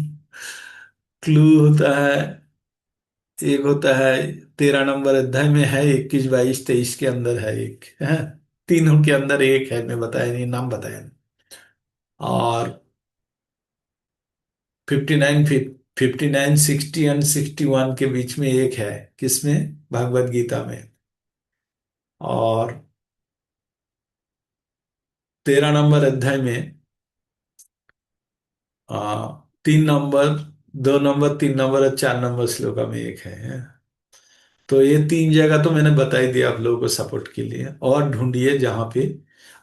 क्लू होता है, एक होता है 13 नंबर अध्याय में है, 21 22 23 के अंदर है एक है। तीनों के अंदर एक है, मैं बताया नहीं, नाम बताया नहीं। और 59 59 60 एंड 61 के बीच में एक है, किसमें? भगवत गीता में। और 13 नंबर अध्याय में 3 नंबर, 2 नंबर, 3 नंबर और 4 नंबर श्लोका में एक है। तो ये तीन जगह तो मैंने बता ही दिया आप लोगों को सपोर्ट के लिए। और ढूंढिए जहां पे,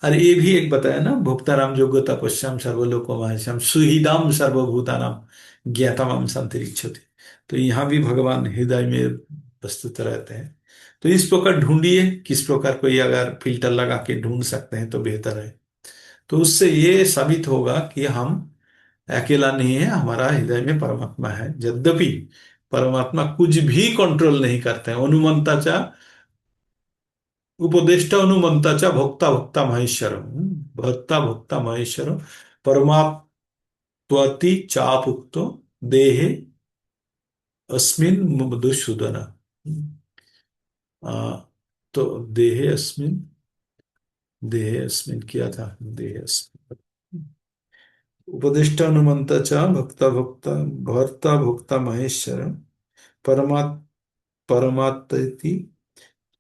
अरे ये भी एक बताया ना, भोक्ताराम योग्यता पश्याम सर्वलोको महेशम सुहृदाम सर्वभूतानाम ज्ञातामाम संतरिक्षति। तो यहाँ भी भगवान हृदय में वस्तुतः रहते हैं। तो इस प्रकार ढूंढिए, किस प्रकार कोई अगर फिल्टर लगा के ढूंढ सकते हैं तो बेहतर है। तो उससे ये साबित होगा कि हम अकेला नहीं है, हमारा हृदय में परमात्मा है। यद्यपि परमात्मा कुछ भी कंट्रोल नहीं करते हैं। अनुमंताचा उपदेष्टा अनुमंताचा भोक्ता भोक्ता महेश्वरम, भोक्ता भोक्ता महेश्वरम परमात्वति चापुक्तो देहे अस्मिन मधुसूदन। आ, तो देहे अस्मिन किया था, देहे अस्मिन उपदिष्ट हनुमंत च भक्ता भक्ता भर्ता भोक्ता महेश्वर परमात् परमात्ति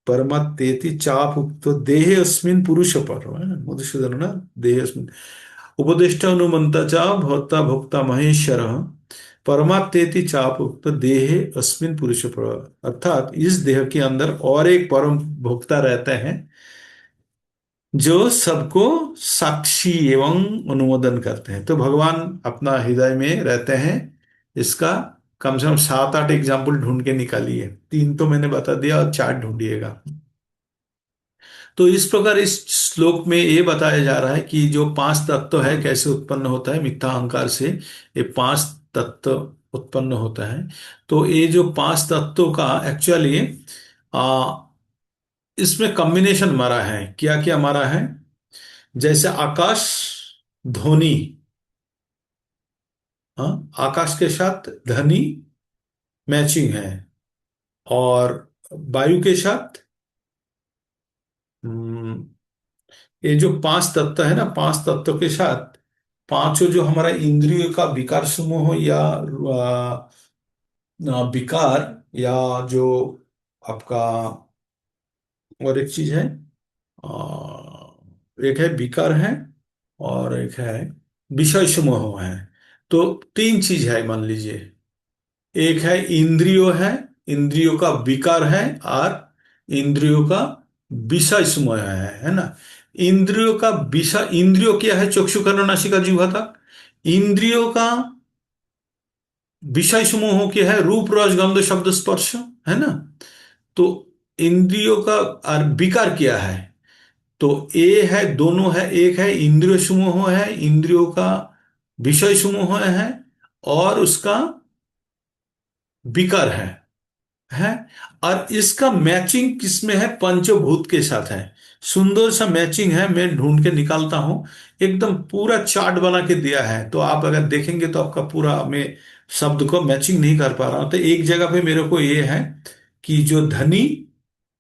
परमात्तेति चाप देहे अस्मिन् पुरुष पर मधुसूदन ना, देहे अस्मिन् उपदिष्ट हनुमंत च भर्ता भोक्ता महेश्वर परमात्तेति चाप देहे अस्मिन् पुरुष पर। अर्थात इस देह के अंदर और एक परम भोक्ता रहते हैं, जो सबको साक्षी एवं अनुमोदन करते हैं। तो भगवान अपना हृदय में रहते हैं, इसका कम से कम 7 8 एग्जाम्पल ढूंढ के निकालिए। 3 तो मैंने बता दिया और 4 ढूंढिएगा। तो इस प्रकार इस श्लोक में ये बताया जा रहा है कि जो पांच तत्व है कैसे उत्पन्न होता है मिथ्या अहंकार से। ये पांच तत्व उत्पन्न होता है। तो ये जो पांच तत्वों का एक्चुअली आ इसमें कॉम्बिनेशन मारा है। क्या क्या मारा है? जैसे आकाश, ध्वनि, हाँ, आकाश के साथ ध्वनि मैचिंग है। और वायु के साथ हम्म, ये जो पांच तत्व है ना, पांच तत्व के साथ पांचों जो हमारा इंद्रियों का विकार समूह या विकार, या जो आपका और एक चीज है, एक है विकार है और एक है विषय समूह है। तो तीन चीज है मान लीजिए। एक है इंद्रियो है, इंद्रियों का विकार है, और इंद्रियों का विषय समूह है ना। इंद्रियों का विषय, इंद्रियों क्या है? चक्षु कर्ण नासिका जिह्वा तक। इंद्रियों का विषय समूह क्या है? रूप रस गंध शब्द स्पर्श, है ना। तो इंद्रियों का और विकार क्या है? तो ए है, दोनों है। एक है इंद्रिय समूह है, इंद्रियों का विषय समूह है, और उसका विकार है। और इसका मैचिंग किसमें है? पंचभूत के साथ है। सुंदर सा मैचिंग है, मैं ढूंढ के निकालता हूं। एकदम पूरा चार्ट बना के दिया है, तो आप अगर देखेंगे तो आपका पूरा, मैं शब्द को मैचिंग नहीं कर पा रहा हूं। तो एक जगह पे मेरे को ये है कि जो ध्वनि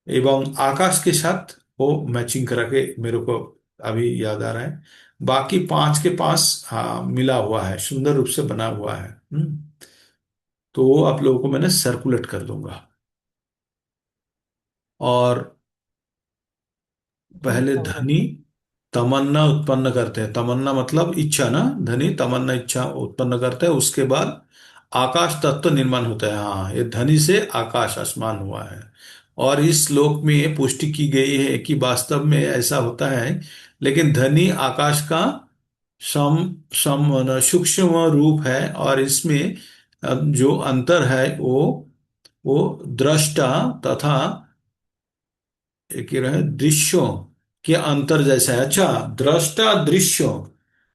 एवं आकाश के साथ वो मैचिंग करा के मेरे को अभी याद आ रहा है। बाकी पांच के पास हाँ मिला हुआ है, सुंदर रूप से बना हुआ है। तो वो आप लोगों को मैंने सर्कुलेट कर दूंगा। और पहले धनी तमन्ना उत्पन्न करते हैं। तमन्ना मतलब इच्छा ना। धनी तमन्ना इच्छा उत्पन्न करते हैं, उसके बाद आकाश तत्व निर्माण होता है। हाँ, ये धनी से आकाश आसमान हुआ है। और इस श्लोक में ये पुष्टि की गई है कि वास्तव में ऐसा होता है। लेकिन धनी आकाश का सम सम सूक्ष्म रूप है, और इसमें जो अंतर है वो दृष्टा तथा एक ही रहे दृश्यों के अंतर जैसा है। अच्छा, दृष्टा दृश्यों,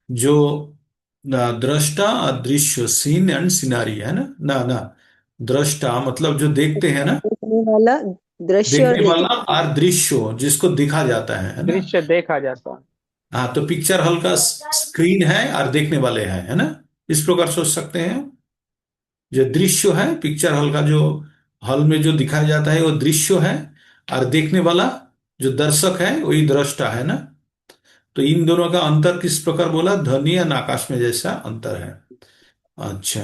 जो दृष्टा और दृश्य, सीन एंड सिनारी है ना। ना ना, दृष्टा मतलब जो देखते हैं ना, देखने वाला, दृश्य और देखने देख। वाला, और दृश्य जिसको दिखा जाता है ना। दृश्य देखा जाता है। हाँ, तो पिक्चर हॉल का स्क्रीन है और देखने वाले हैं, है ना। इस प्रकार सोच सकते हैं। जो दृश्य है, पिक्चर हॉल का जो हॉल में जो दिखाया जाता है वो दृश्य है, और देखने वाला जो दर्शक है वही दृष्टा है ना। तो इन दोनों का अंतर किस प्रकार बोला? ध्वनि और आकाश में जैसा अंतर है। अच्छा,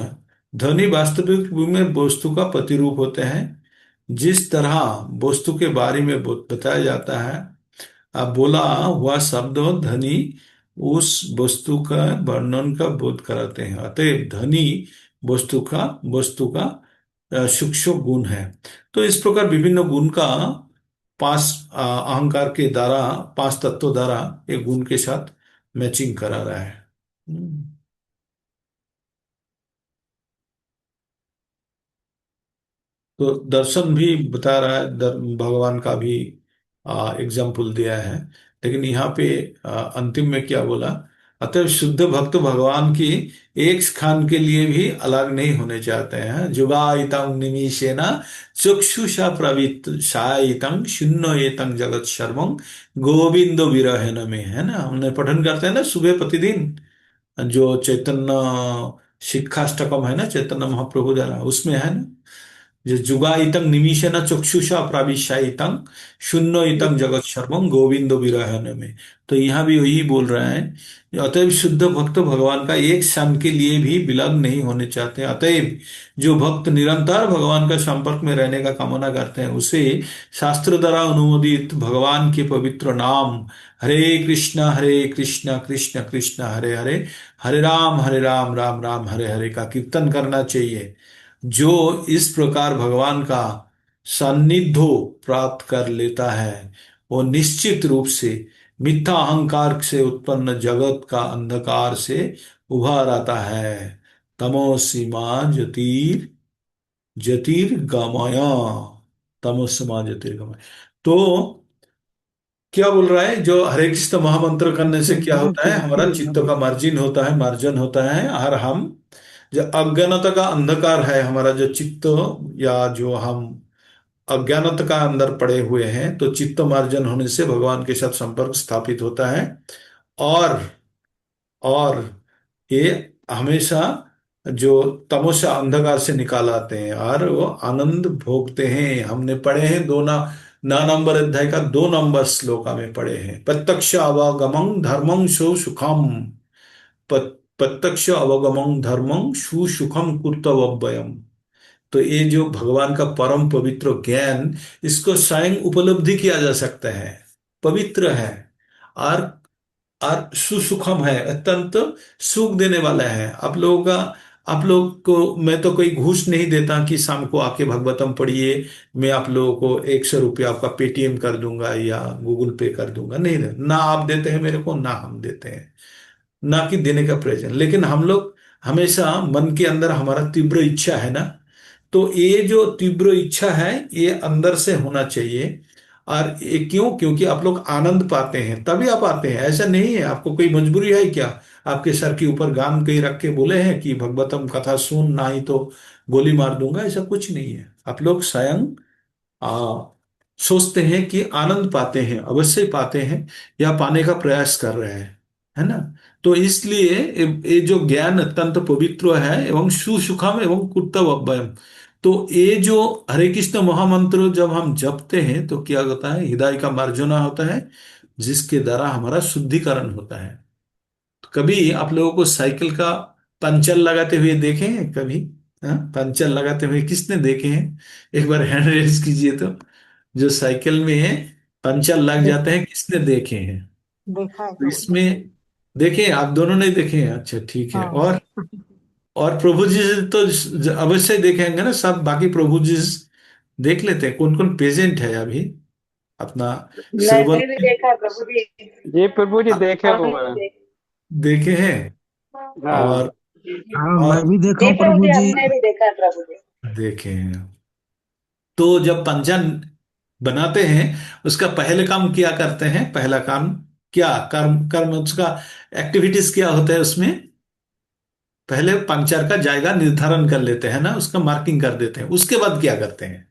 ध्वनि वास्तविक रूप में वस्तु का प्रतिरूप होते हैं। जिस तरह वस्तु के बारे में बताया जाता है, अब बोला हुआ शब्द ध्वनि उस वस्तु का वर्णन का बोध कराते हैं। अतएव ध्वनि वस्तु का सूक्ष्म गुण है। तो इस प्रकार विभिन्न गुण का पांच अहंकार के द्वारा, पांच तत्वों द्वारा एक गुण के साथ मैचिंग करा रहा है। हम्म। तो दर्शन भी बता रहा है, भगवान का भी एग्जाम्पल दिया है। लेकिन यहाँ पे अंतिम में क्या बोला? अतः शुद्ध भक्त भगवान की एक क्षण के लिए भी अलग नहीं होने चाहते हैं। जुगाइतं निमिषेण चक्षुषा प्रवृत्त शायितं शून्येतं जगत सर्वं गोविंदो विरहन में, है ना। हमने पठन करते हैं ना सुबह प्रतिदिन, जो चैतन्य शिक्षाष्टकम है ना, चैतन्य महाप्रभु द्वारा, उसमें है ना, जो जुगाइतं निमिषेण चक्षुषा प्राविशाइतं शून्यइतं जगत सर्वं गोविंदो विरहन में। तो यहाँ भी वही बोल रहा है। अतएव शुद्ध भक्त भगवान का एक क्षण के लिए भी विलग्न नहीं होने चाहते। अतएव जो भक्त निरंतर भगवान का संपर्क में रहने का कामना करते हैं, उसे शास्त्र द्वारा अनुमोदित भगवान के पवित्र नाम हरे कृष्णा कृष्ण कृष्ण हरे हरे, हरे राम राम राम हरे हरे का कीर्तन करना चाहिए। जो इस प्रकार भगवान का सान्निध्य प्राप्त कर लेता है, वो निश्चित रूप से मिथ्या अहंकार से उत्पन्न जगत का अंधकार से उभर आता है। तमोसीमा ज्योतिर्गमय, तमोसीमा ज्योतिर्गमय। तो क्या बोल रहा है? जो हरे कृष्ण महामंत्र करने से क्या होता है? हमारा चित्त का मार्जिन होता है, और हम जो अज्ञानता का अंधकार है, हमारा जो चित्त, या जो हम अज्ञानता का अंदर पड़े हुए हैं, तो चित्त मार्जन होने से भगवान के साथ संपर्क स्थापित होता है। और और ये हमेशा जो तमोसा अंधकार से निकाल आते हैं और वो आनंद भोगते हैं। हमने पढ़े हैं ना नंबर अध्याय का 2 नंबर श्लोका में पढ़े हैं, प्रत्यक्ष अवगमं धर्मं सु सुखम, प्रत्यक्ष अवगमं धर्मं सुसुखम कुतवव्ययम। तो ये जो भगवान का परम पवित्र ज्ञान, इसको स्वयं उपलब्धि किया जा सकता है, पवित्र है, और सुसुखम है, अत्यंत सुख देने वाला है। आप लोग को मैं तो कोई घूस नहीं देता कि शाम को आके भागवतम पढ़िए, मैं आप लोगों को 100 रुपया आपका पेटीएम कर दूंगा या गूगल पे कर दूंगा, नहीं, ना आप देते हैं मेरे को, ना हम देते हैं, ना कि देने का प्रयोजन। लेकिन हम लोग हमेशा मन के अंदर हमारा तीव्र इच्छा है ना, तो ये जो तीव्र इच्छा है ये अंदर से होना चाहिए। और ये क्यों? क्योंकि आप लोग आनंद पाते हैं तभी आप आते हैं, ऐसा नहीं है आपको कोई मजबूरी है क्या? आपके सर के ऊपर गान कहीं रख के बोले हैं कि भगवतम कथा सुन, ना ही तो गोली मार दूंगा, ऐसा कुछ नहीं है। आप लोग स्वयं आ, सोचते हैं कि आनंद पाते हैं, अवश्य पाते हैं, या पाने का प्रयास कर रहे हैं, है ना? तो इसलिए ये जो ज्ञान अत्यंत पवित्र है एवं सुसुखम एवं कुतवव्ययम। तो ये जो हरे कृष्ण महामंत्र जब हम जपते हैं तो क्या होता है? हृदय का मार्जना होता है, जिसके द्वारा हमारा शुद्धिकरण होता है। तो कभी आप लोगों को साइकिल का पंचर लगाते हुए देखे हैं कभी? हाँ, पंचर लगाते हुए किसने देखे हैं? एक बार हैंड रेस कीजिए तो। जो साइकिल में पंचर लग देख- जाते हैं, किसने देखे हैं? देखा है तो प्रभु। इसमें देखे हैं? आप दोनों ने देखे हैं? अच्छा, ठीक है। हाँ। और प्रभु जी से तो अवश्य देखेंगे ना सब, बाकी प्रभु जी से देख लेते हैं कौन कौन प्रेजेंट है अभी अपना श्रवण मैंने भी में। देखा है प्रभु जी। जी प्रभु जी हाँ, देखे हुए हैं। देखे हैं। हाँ। और हाँ, मैं और भी देखा जी हूँ प्रभु प्रभु जी, जी। हमने भी देखा है प्रभु जी। देखे हैं। तो जब पंचन बनाते हैं, उसका पहले काम क्या करते हैं? पहला काम क्या, कर्म कर्म उसका एक्टिविटीज क्या होता है उसमें? पहले पंचर का जायगा निर्धारण कर लेते हैं ना, उसका मार्किंग कर देते हैं, उसके बाद क्या करते हैं?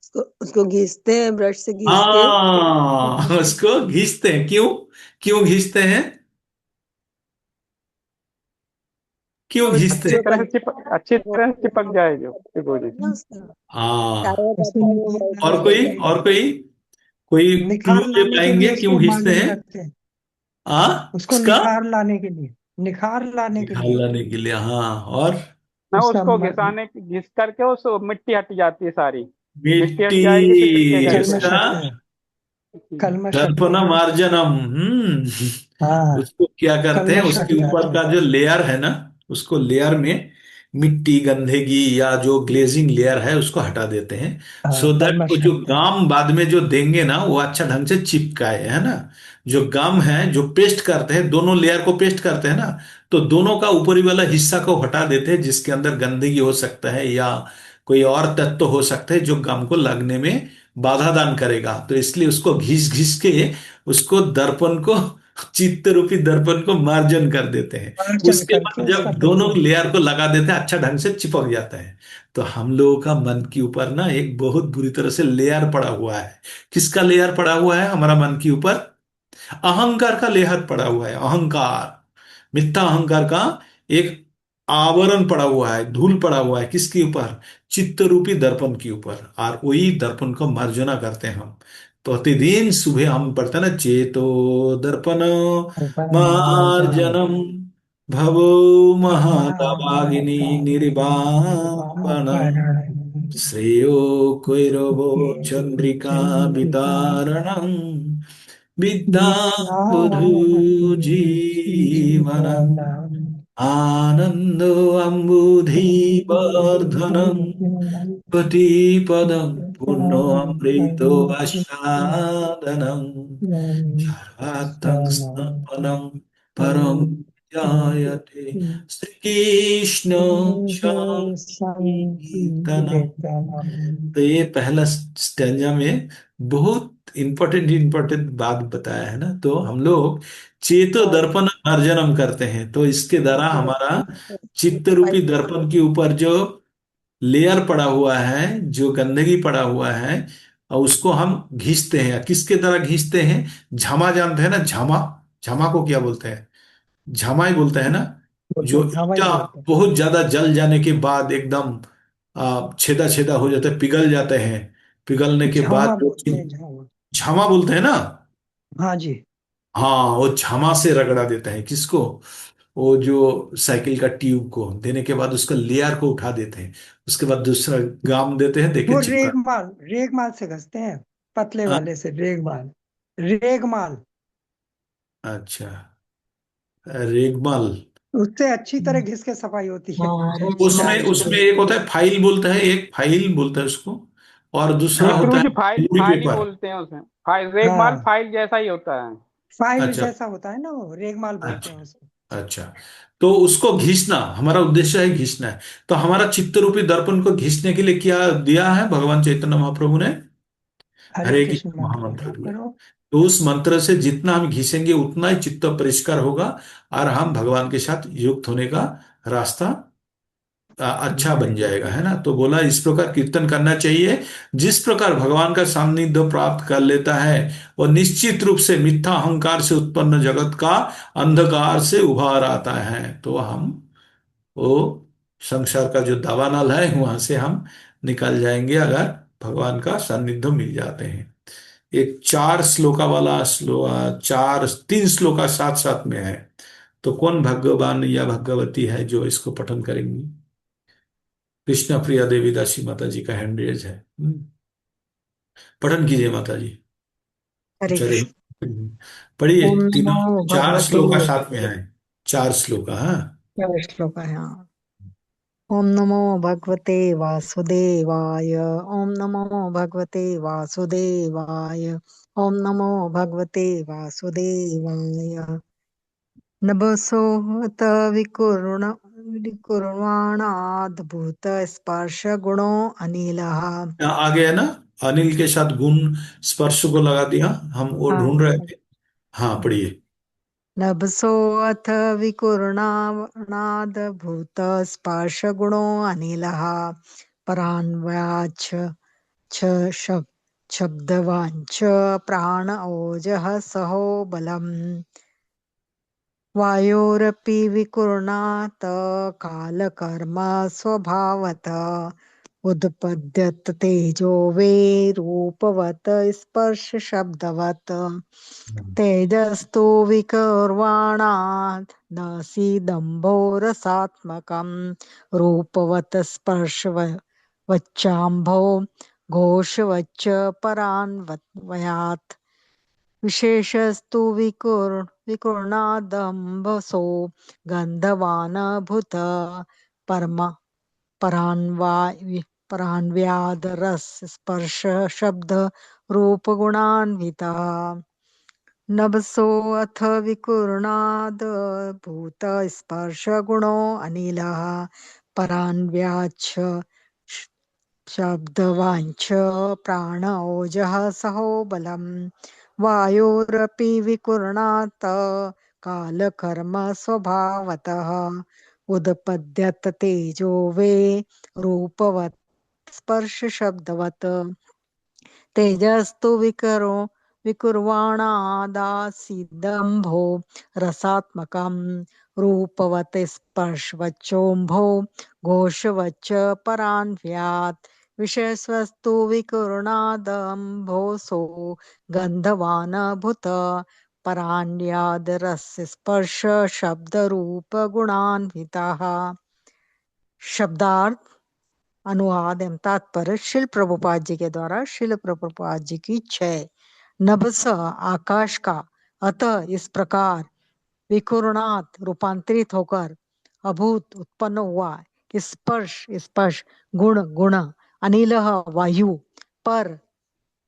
उसको उसको घिसते हैं, ब्रश से घिस के। हाँ, उसको घिसते हैं। क्यों? क्यों घिसते हैं? क्यों तो घिसते अच्छी जो हैं? तरह से अच्छी तरह से चिपक जाए जो प्रभु जी। ना उसका हाँ। टायर उसको रहता है वो निखार उसको और लाने कोई, के लिए, और कोई, कोई क्लू निखार ले लाने के लिए पाएंगे क्यों उसको घिसते मालिश हैं? करते हैं। उसको उसका निखार लाने के लिए, निखार लाने के निकाल लिए लाने के लिए, हाँ। और ना उसका उसको घिस करके उस मिट्टी हट जाती है सारी। मिट्टी हट मिट्टी, जाएगी तो चिपकेगा ही कलमश नहीं। उसका हटते हैं, कलमश हटते दर्पण हैं। मार्जनम। हाँ, उसको क्या करते हैं? कलमश उसके हट ऊपर जाते हैं। का जो लेयर है ना, उसको लेयर में मिट्टी, गंदगी या जो ग्लेजिंग लेयर है उसको हटा देते हैं, हाँ, सो दैट वो कलमश जो हटते हैं। गाम बाद में जो देंगे ना, वो अच्छा ढंग से चिपकाए, है ना? जो गाम है, जो पेस्ट करते हैं, दोनों लेयर को पेस्ट करते हैं ना, तो दोनों का ऊपरी वाला हिस्सा को हटा देते हैं, जिसके अंदर गंदगी हो सकता है या कोई और तत्व हो सकता है जो गम को लगने में बाधा दान करेगा। तो इसलिए उसको घिस घिस के उसको दर्पण को, चित्त रूपी दर्पण को मार्जन कर देते हैं। मार्जन उसके करके बाद उसका जब दोनों दर्पण। लेयर को लगा देते हैं, अच्छा ढंग से चिपक जाता है। तो हम लोगों का मन के ऊपर ना एक बहुत बुरी तरह से लेयर पड़ा हुआ है। किसका लेयर पड़ा हुआ है हमारा मन के ऊपर? अहंकार का लेहत पड़ा हुआ है। अहंकार, मिथ्या अहंकार का एक आवरण पड़ा हुआ है, धूल पड़ा हुआ है। किसके ऊपर? चित्त रूपी दर्पण के ऊपर। और वही दर्पण को मार्जना करते हैं हम। प्रतिदिन सुबह हम पढ़ते हैं ना, चेतो दर्पण दर्पण मार्जनम, मार्जनम भवो महादावागिनी निर्वापन श्रेयो कैरवो चंद्रिका वितारणं विद्याबुधु जीवनम् आनंदो अम्बुधि वर्धनम् प्रतिपदं पुण्यो अमृतो आस्वादनम् सर्वार्थं स्नपनं परम जायते श्री कृष्ण संकीर्तनम। संकीर्तनम। तो ये पहला स्टेंजा में बहुत इंपॉर्टेंट बात बताया है ना। तो हम लोग चेतो हाँ दर्पण अर्जनम करते हैं, तो इसके द्वारा हमारा चित्त रूपी दर्पण के ऊपर जो लेयर पड़ा हुआ है, जो गंदगी पड़ा हुआ है, और उसको हम घिसते हैं। किसके द्वारा घिसते हैं? झामा जानते हैं ना? झामा, झामा को क्या बोलते हैं? झामा ही बोलते हैं ना। बोलते जो हैं, झावाई ईटा बोलते हैं। बहुत ज्यादा जल जाने के बाद एकदम छेदा छेदा हो जाता है, पिघल जाते हैं। पिघलने के बाद झामा जो बोलते हैं, झामा। झामा बोलते हैं ना। हाँ जी। हाँ, वो झामा से रगड़ा देते हैं। किसको? वो जो साइकिल का ट्यूब को देने के बाद उसका लेयर को उठा देते हैं। उसके बाद दूसरा गाम देते हैं, वो देखे चिपका। रेगमाल से घसते हैं, पतले हाँ, वाले से, रेगमाल। रेगमाल अच्छा, रेगमाल। उससे अच्छी तरह घिस के सफाई होती है। हाँ उसमें रेगमाल जो उसमें एक होता है फाइल बोलता है, एक फाइल बोलता है उसको, और दूसरा हाँ होता गुरु है जी, फाइल मूवी फाइल ही पेपर। बोलते हैं उसमें। फाइल, रेगमाल हाँ, फाइल जैसा ही होता है। फाइल अच्छा, जैसा होता है ना, वो रेगमाल बोलते हैं अच्छा, उसे। अच्छा। तो उसको घिसना हमारा उद्देश्य है, घिसना है। तो हमारा चित्त रूपी दर्पण को घिसने के लिए क्या दिया है भगवान चैतन्य महाप्रभु ने? हरे हरे कृष्ण कृष्ण मंत्र का महामंत्र जाप दिया। करो। तो उस मंत्र से जितना हम घिसेंगे उतना ही चित्त परिष्कार होगा, और हम भगवान के साथ युक्त होने का रास्ता अच्छा बन जाएगा, है ना। तो बोला इस प्रकार कीर्तन करना चाहिए। जिस प्रकार भगवान का सान्निध्य प्राप्त कर लेता है, वो निश्चित रूप से मिथ्या अहंकार से उत्पन्न जगत का अंधकार से उभार आता है। तो हम वो संसार का जो दावानल है वहां से हम निकल जाएंगे, अगर भगवान का सान्निध्य मिल जाते हैं। एक 4 श्लोका वाला चार 3 श्लोका साथ साथ में है। तो कौन भगवान या भगवती है जो इसको पठन करेंगी? कृष्णा प्रिया देवी दासी माता जी का हैंड रेज है। पठन कीजिए माता जी। हरे चले। कृष्ण। पढ़िए। ओम तीनों नमो 4 श्लोका भगवते। साथ में है। 4 श्लोका, हाँ। क्या श्लोक है? हाँ। ओम नमो भगवते वासुदेवाय। ओम नमो भगवते वासुदेवाय। ओम नमो भगवते वासुदेवाय। नभसोऽत विकुर्वाणाद्भुत स्पर्श गुणो अनिलः। यहाँ आ गया ना। अनिल के साथ गुण स्पर्श को लगा दिया। हम वो ढूंढ रहे हाँ। थे। हाँ, पढ़िए। नभसोऽथ विकुर्णानादभूत स्पर्श गुणो अनिलः। परान्वाच छ शब्दवाञ्च प्राण ओजः सहो बलम्। वायोरपि विकुर्णात् कालकर्म स्वभावतः। उद्पद्यत तेजो वे रूपवत् स्पर्श शब्दवत्। तेजस्तु विकुर्वाणात् नासीदम्भो रसात्मकम्। रूपवत् स्पर्शवच्चाम्भो घोषवच्च परान्वयात्। विशेषस्तु विकुर्णादम्भसो गन्धवान् भूत परमा परान्वा परान्व्यादरस स्पर्श शब्द रूप गुणान्वितः। नभसो अथ विकुर्णाद भूत स्पर्श गुणो अनिलः। परान्व्याच शब्दवाञ्च प्राण ओजः सहो बलम्। वायोरपि विकुर्णात् कालकर्म स्वभावतः। उदपद्यत तेजो वे रूपवत् स्पर्श शब्दवत्। तेजस्तु विकुर्वाणादासीदम्भो रसात्मकम्। रूपवत् स्पर्शवच्चोम्भो घोषवच्च परान्व्यात्। विषयस्वस्तु विकुर्णादम्भोसो गन्धवान् भूत परान्याद रस स्पर्श शब्द रूप गुणान्वितः। शब्दार्थ, अनुवाद एवं तात्पर्य शिल प्रभुपाद जी के द्वारा। शिल प्रभुपाद जी की 6। नभस आकाश का, अतः इस प्रकार, विकुर्णात रूपांतरित होकर, अभूत उत्पन्न हुआ, स्पर्श स्पर्श, गुण गुण, अनिल वायु, पर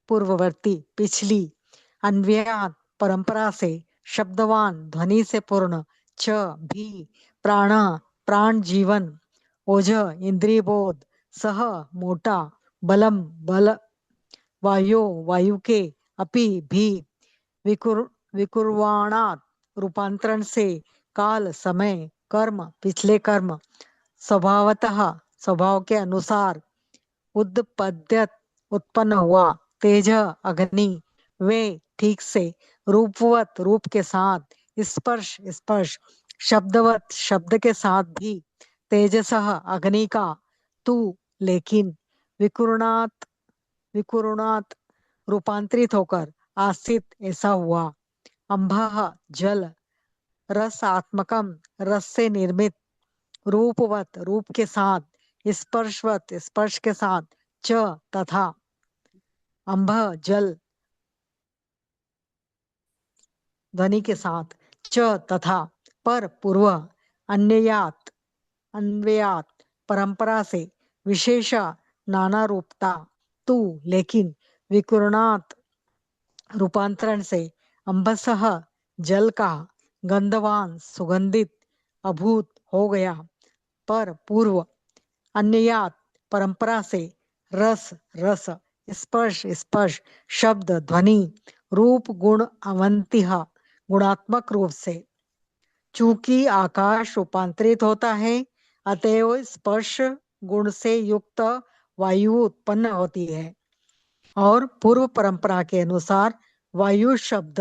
पूर्ववर्ती पिछली, अन्व्यात परंपरा से, शब्दवान ध्वनि से पूर्ण, च भी प्राण प्राण जीवन, ओज इंद्रिय बोध, सह मोटा, बलम बल, वायो वायु के, अपि भी विकुर्वाणात रूपांतरण से, काल समय कर्म पिछले कर्म, स्वभावतः स्वभाव के अनुसार, उद्पद्यत उत्पन्न हुआ, तेज अग्नि, वे ठीक से, रूपवत रूप के साथ, स्पर्श स्पर्श, शब्दवत शब्द के साथ भी, तेजसः अग्नि का, तू लेकिन, विकुरणात विकुरणात रूपांतरित होकर, आसित ऐसा हुआ, अंबः जल, रसात्मकम रस से निर्मित, रूपवत रूप के साथ, स्पर्शवत स्पर्श के साथ, च तथा, अंभ जल ध्वनि के साथ, च तथा, पर पूर्व, अन्ययात अन्वयात परंपरा से, विशेष नाना रूपता, तू लेकिन, विकुरणात रूपांतरण से, अंबसह जल का, गंधवान सुगंधित, अभूत हो गया, पर पूर्व, अन्ययात परंपरा से, रस रस, स्पर्श स्पर्श, शब्द ध्वनि, रूप गुण अवंतिह गुणात्मक रूप से, चूंकि आकाश रूपांतरित होता है, अतएव स्पर्श गुण से युक्त वायु उत्पन्न होती है, और पूर्व परंपरा के अनुसार वायु शब्द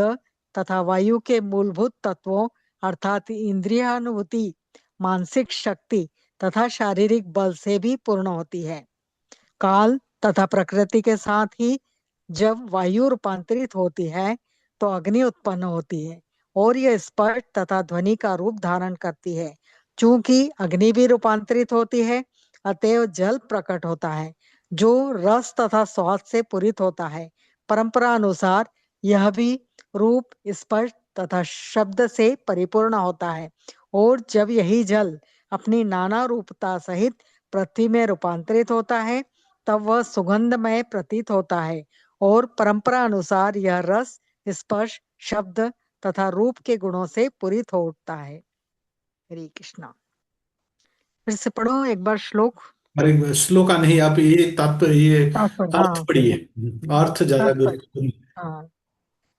तथा वायु के मूलभूत तत्वों अर्थात इंद्रियानुभूति, मानसिक शक्ति तथा शारीरिक बल से भी पूर्ण होती है। काल तथा प्रकृति के साथ ही जब वायु रूपांतरित होती है तो अग्नि उत्पन्न होती है, और यह स्पर्श तथा ध्वनि का रूप धारण करती है। चूंकि अग्नि भी रूपांतरित होती है, अतएव जल प्रकट होता है, जो रस तथा स्वाद से पूरित होता है। परंपरा अनुसार यह भी रूप, स्पर्श तथा शब्द से परिपूर्ण होता है, और जब यही जल अपनी नाना रूपता सहित पृथ्वी में रूपांतरित होता है, तब वह सुगंधमय प्रतीत होता है, और परंपरा अनुसार यह रस, स्पर्श, शब्द तथा रूप के गुणों से पूरित होता है। हरे कृष्णा। फिर से पढ़ो एक बार श्लोक। अरे श्लोका नहीं, आप ये तात्पर्य, ये तात्पर्य, अर्थ हाँ पढ़िए। अर्थ ज्यादा तात्पर्य, हाँ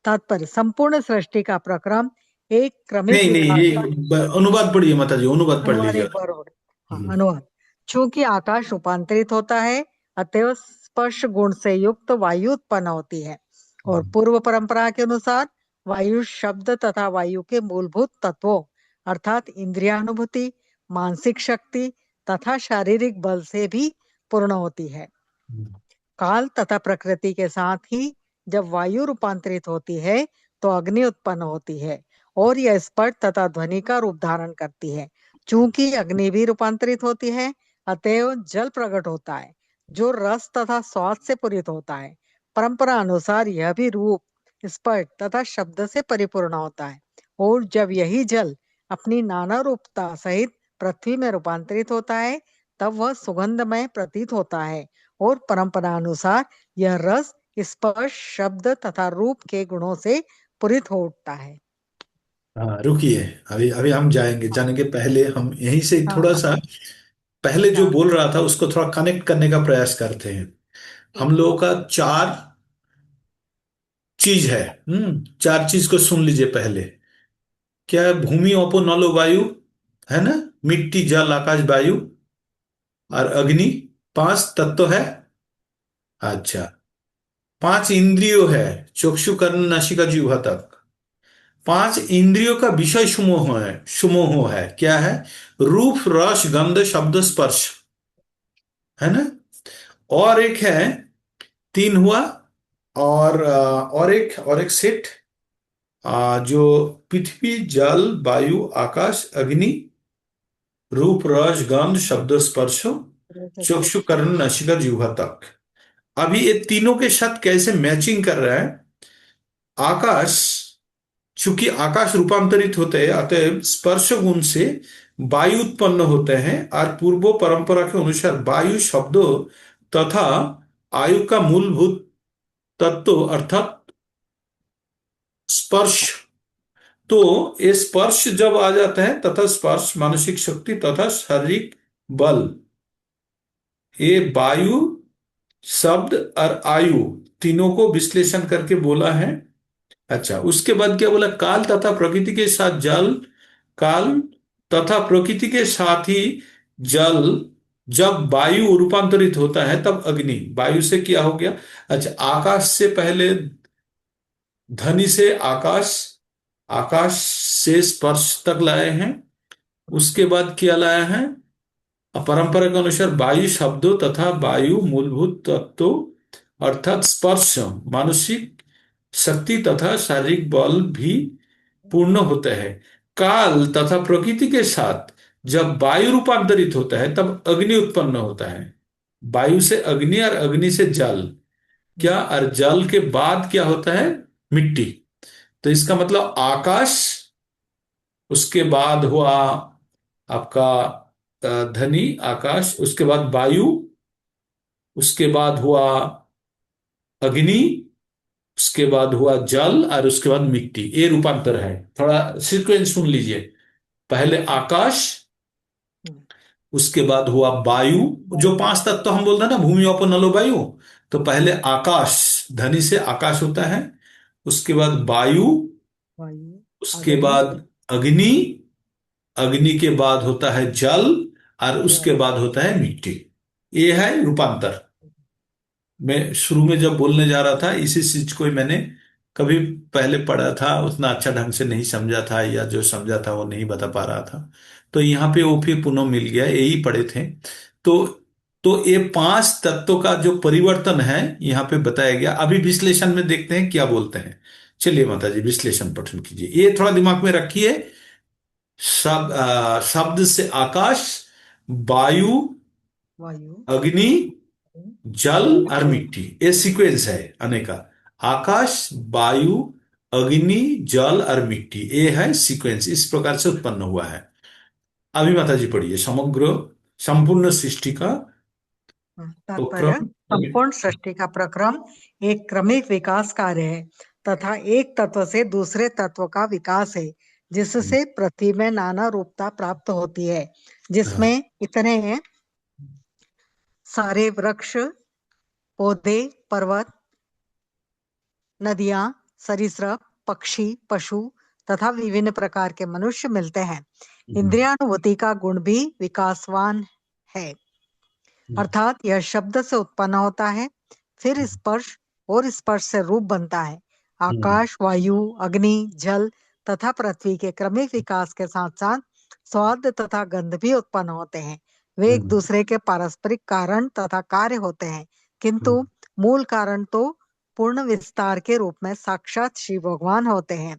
तात्पर्य, संपूर्ण सृष्टि का प्रक्रम एक क्रमिक नहीं नहीं, विकास ये का अनुवाद पढ़िए माता जी, अनुवाद पढ़ अनुवाद, लीजिए। एक बार और। हाँ हम्म, अनुवाद, चूंकि आकाश रूपांतरित होता है, अतएव स्पर्श गुण से युक्त वायु उत्पन्न होती है, और पूर्व परंपरा के अनुसार वायु शब्द तथा वायु के मूलभूत तत्वों अर्थात इंद्रियानुभूति, मानसिक शक्ति तथा शारीरिक बल से भी पूर्ण होती है। काल तथा प्रकृति के साथ ही जब वायु रूपांतरित होती है तो अग्नि उत्पन्न होती है, और यह स्पर्श तथा ध्वनि का रूप धारण करती है। चूंकि अग्नि भी रूपांतरित होती है, अतएव जल प्रकट होता है, जो रस तथा स्वाद से पूरित होता है। परंपरा अनुसार यह भी रूप, स्पर्श तथा शब्द से परिपूर्ण होता है, और जब यही जल अपनी नाना रूपता सहित पृथ्वी में रूपांतरित होता है, तब वह सुगंधमय प्रतीत होता है, और परंपरा अनुसार यह रस, स्पर्श, शब्द तथा रूप के गुणों से पूरित हो उठता है। हाँ रुकिए, अभी अभी हम जाएंगे, हाँ जाने के पहले हम यहीं से हाँ थोड़ा हाँ सा पहले जो हाँ, बोल रहा था उसको थोड़ा कनेक्ट करने का प्रयास करते हैं। हम लोगों का चार चीज है। चार चीज को सुन लीजिए पहले। क्या है? भूमि, ओपो, नलो, वायु, है ना? मिट्टी, जल, आकाश, वायु और अग्नि। पांच तत्व है। अच्छा, पांच इंद्रियों है, चक्षु, कर्ण, नासिका, जिह्वा तक। पांच इंद्रियों का विषय समूह है क्या है? रूप, रस, गंध, शब्द, स्पर्श, है ना? और एक है, तीन हुआ। और एक सेट, जो पृथ्वी, जल, वायु, आकाश, अग्नि, रूप, रस, गंध, शब्द, स्पर्श, चक्षु, कर्ण, नासिका, जिह्वा तक। अभी ये तीनों के साथ कैसे मैचिंग कर रहा है? आकाश, चूंकि आकाश रूपांतरित होते हैं, अतः स्पर्श गुण से वायु उत्पन्न होते हैं, और पूर्व परंपरा के अनुसार वायु शब्दों तथा आयु का मूलभूत तत्व अर्थात स्पर्श। तो ये स्पर्श जब आ जाता है, तथा स्पर्श मानसिक शक्ति तथा शारीरिक बल, ये वायु, शब्द और आयु तीनों को विश्लेषण करके बोला है। अच्छा, उसके बाद क्या बोला? काल तथा प्रकृति के साथ जल, काल तथा प्रकृति के साथ ही जल, जब वायु रूपांतरित होता है तब अग्नि, वायु से क्या हो गया? अच्छा, आकाश से पहले ध्वनि से आकाश, आकाश से स्पर्श तक लाए हैं। उसके बाद क्या लाया है? परंपरा के अनुसार वायु शब्दों तथा वायु मूलभूत तत्वों अर्थात स्पर्श मानसिक शक्ति तथा शारीरिक बल भी पूर्ण होते हैं। काल तथा प्रकृति के साथ जब वायु रूपांतरित होता है तब अग्नि उत्पन्न होता है। वायु से अग्नि और अग्नि से जल, क्या और जल के बाद क्या होता है? मिट्टी। तो इसका मतलब आकाश, उसके बाद हुआ आपका धनी आकाश, उसके बाद वायु, उसके बाद हुआ अग्नि, उसके बाद हुआ जल और उसके बाद मिट्टी। ये रूपांतर है। थोड़ा सीक्वेंस सुन लीजिए। पहले आकाश, उसके बाद हुआ वायु, जो पांच तत्व हम बोलते हैं ना, भूमि अप नलो वायु। तो पहले आकाश, धनी से आकाश होता है, उसके बाद वायु, वायु, उसके अग्नि, बाद अग्नि, अग्नि के बाद होता है जल और उसके बाद होता है मिट्टी। ये है रूपांतर। मैं शुरू में जब बोलने जा रहा था, इसी चीज को ही मैंने कभी पहले पढ़ा था, उतना अच्छा ढंग से नहीं समझा था, या जो समझा था वो नहीं बता पा रहा था। तो यहाँ पे वो फिर पुनः मिल गया, यही पढ़े थे। तो तो ये पांच तत्वों का जो परिवर्तन है यहाँ पे बताया गया। अभी विश्लेषण में देखते हैं क्या बोलते हैं। चलिए माता जी, विश्लेषण पठन कीजिए, ये थोड़ा दिमाग में रखिए। शब्द से आकाश, वायु, वायु, अग्नि, जल और मिट्टी, ये सीक्वेंस है आने का। आकाश, वायु, अग्नि, जल और मिट्टी, ये है सीक्वेंस। इस प्रकार से उत्पन्न हुआ है। अभी माता जी पढ़िए, समग्र संपूर्ण सृष्टि का तात्पर्य, उपक्रम। संपूर्ण सृष्टि का प्रक्रम एक क्रमिक विकास कार्य है तथा एक तत्व से दूसरे तत्व का विकास है, जिससे पृथ्वी में नाना रूपता प्राप्त होती है, जिसमें इतने सारे वृक्ष, पौधे, पर्वत, नदियां, सरीसृप, पक्षी, पशु तथा विभिन्न प्रकार के मनुष्य मिलते हैं। इंद्रियानुभूति का गुण भी विकासवान है, अर्थात यह शब्द से उत्पन्न होता है, फिर स्पर्श और स्पर्श से रूप बनता है। आकाश, वायु, अग्नि, जल तथा पृथ्वी के क्रमिक विकास के साथ साथ स्वाद तथा गंध भी उत्पन्न होते हैं। वे एक दूसरे के पारस्परिक कारण तथा कार्य होते हैं, किंतु मूल कारण तो पूर्ण विस्तार के रूप में साक्षात श्री भगवान होते हैं,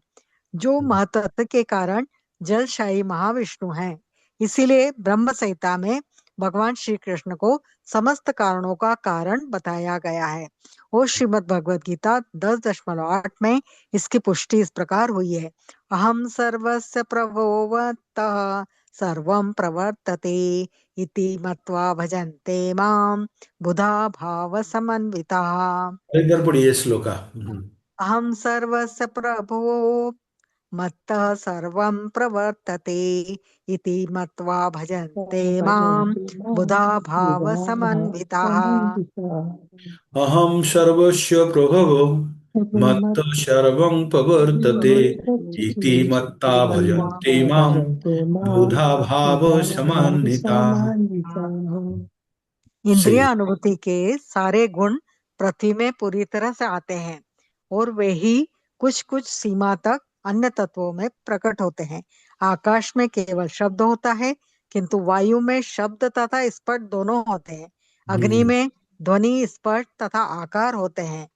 जो महतत्व के कारण जलशाही महाविष्णु हैं। इसीलिए ब्रह्म संहिता में भगवान श्री कृष्ण को समस्त कारणों का कारण बताया गया है। और श्रीमद् भगवद गीता 10.8 में इसकी पुष्टि इस प्रकार हुई है। अहम सर्वस्य प्रभोवतः सर्वं प्रवर्तते इति मत्वा भजन्ते मां बुधा भाव समन्विताः। इधर पढ़िए श्लोका। अहम सर्वस्य प्रभुः मत्तः सर्वं प्रवर्तते इति मत्वा भजन्ते मां बुधा भाव समन्विताः। अहम सर्वस्य प्रभवो मत्तः सर्वं प्रवर्तते इति मत्ता भजन्ते मां बुधा भाव समान्विताः। इंद्रिय सही। अनुभूति के सारे गुण पृथ्वी में पूरी तरह से आते हैं, और वे ही कुछ कुछ सीमा तक अन्य तत्वों में प्रकट होते हैं। आकाश में केवल शब्द होता है, किंतु वायु में शब्द तथा स्पर्श दोनों होते हैं। अग्नि में ध्वनि, स्पर्श तथा आकार होते हैं,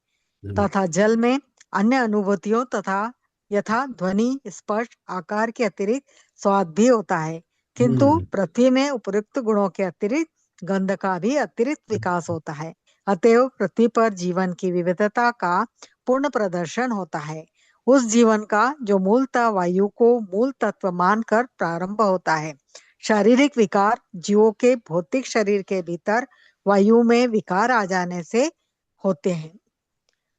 तथा जल में अन्य अनुभूतियों तथा यथा ध्वनि, स्पर्श, आकार के अतिरिक्त स्वाद भी होता है। किंतु पृथ्वी में उपयुक्त गुणों के अतिरिक्त गंध का भी अतिरिक्त विकास होता है। अतएव पृथ्वी पर जीवन की विविधता का पूर्ण प्रदर्शन होता है। उस जीवन का जो मूलतः वायु को मूल तत्व मानकर प्रारंभ होता है। शारीरिक विकार जीवों के भौतिक शरीर के भीतर वायु में विकार आ जाने से होते हैं।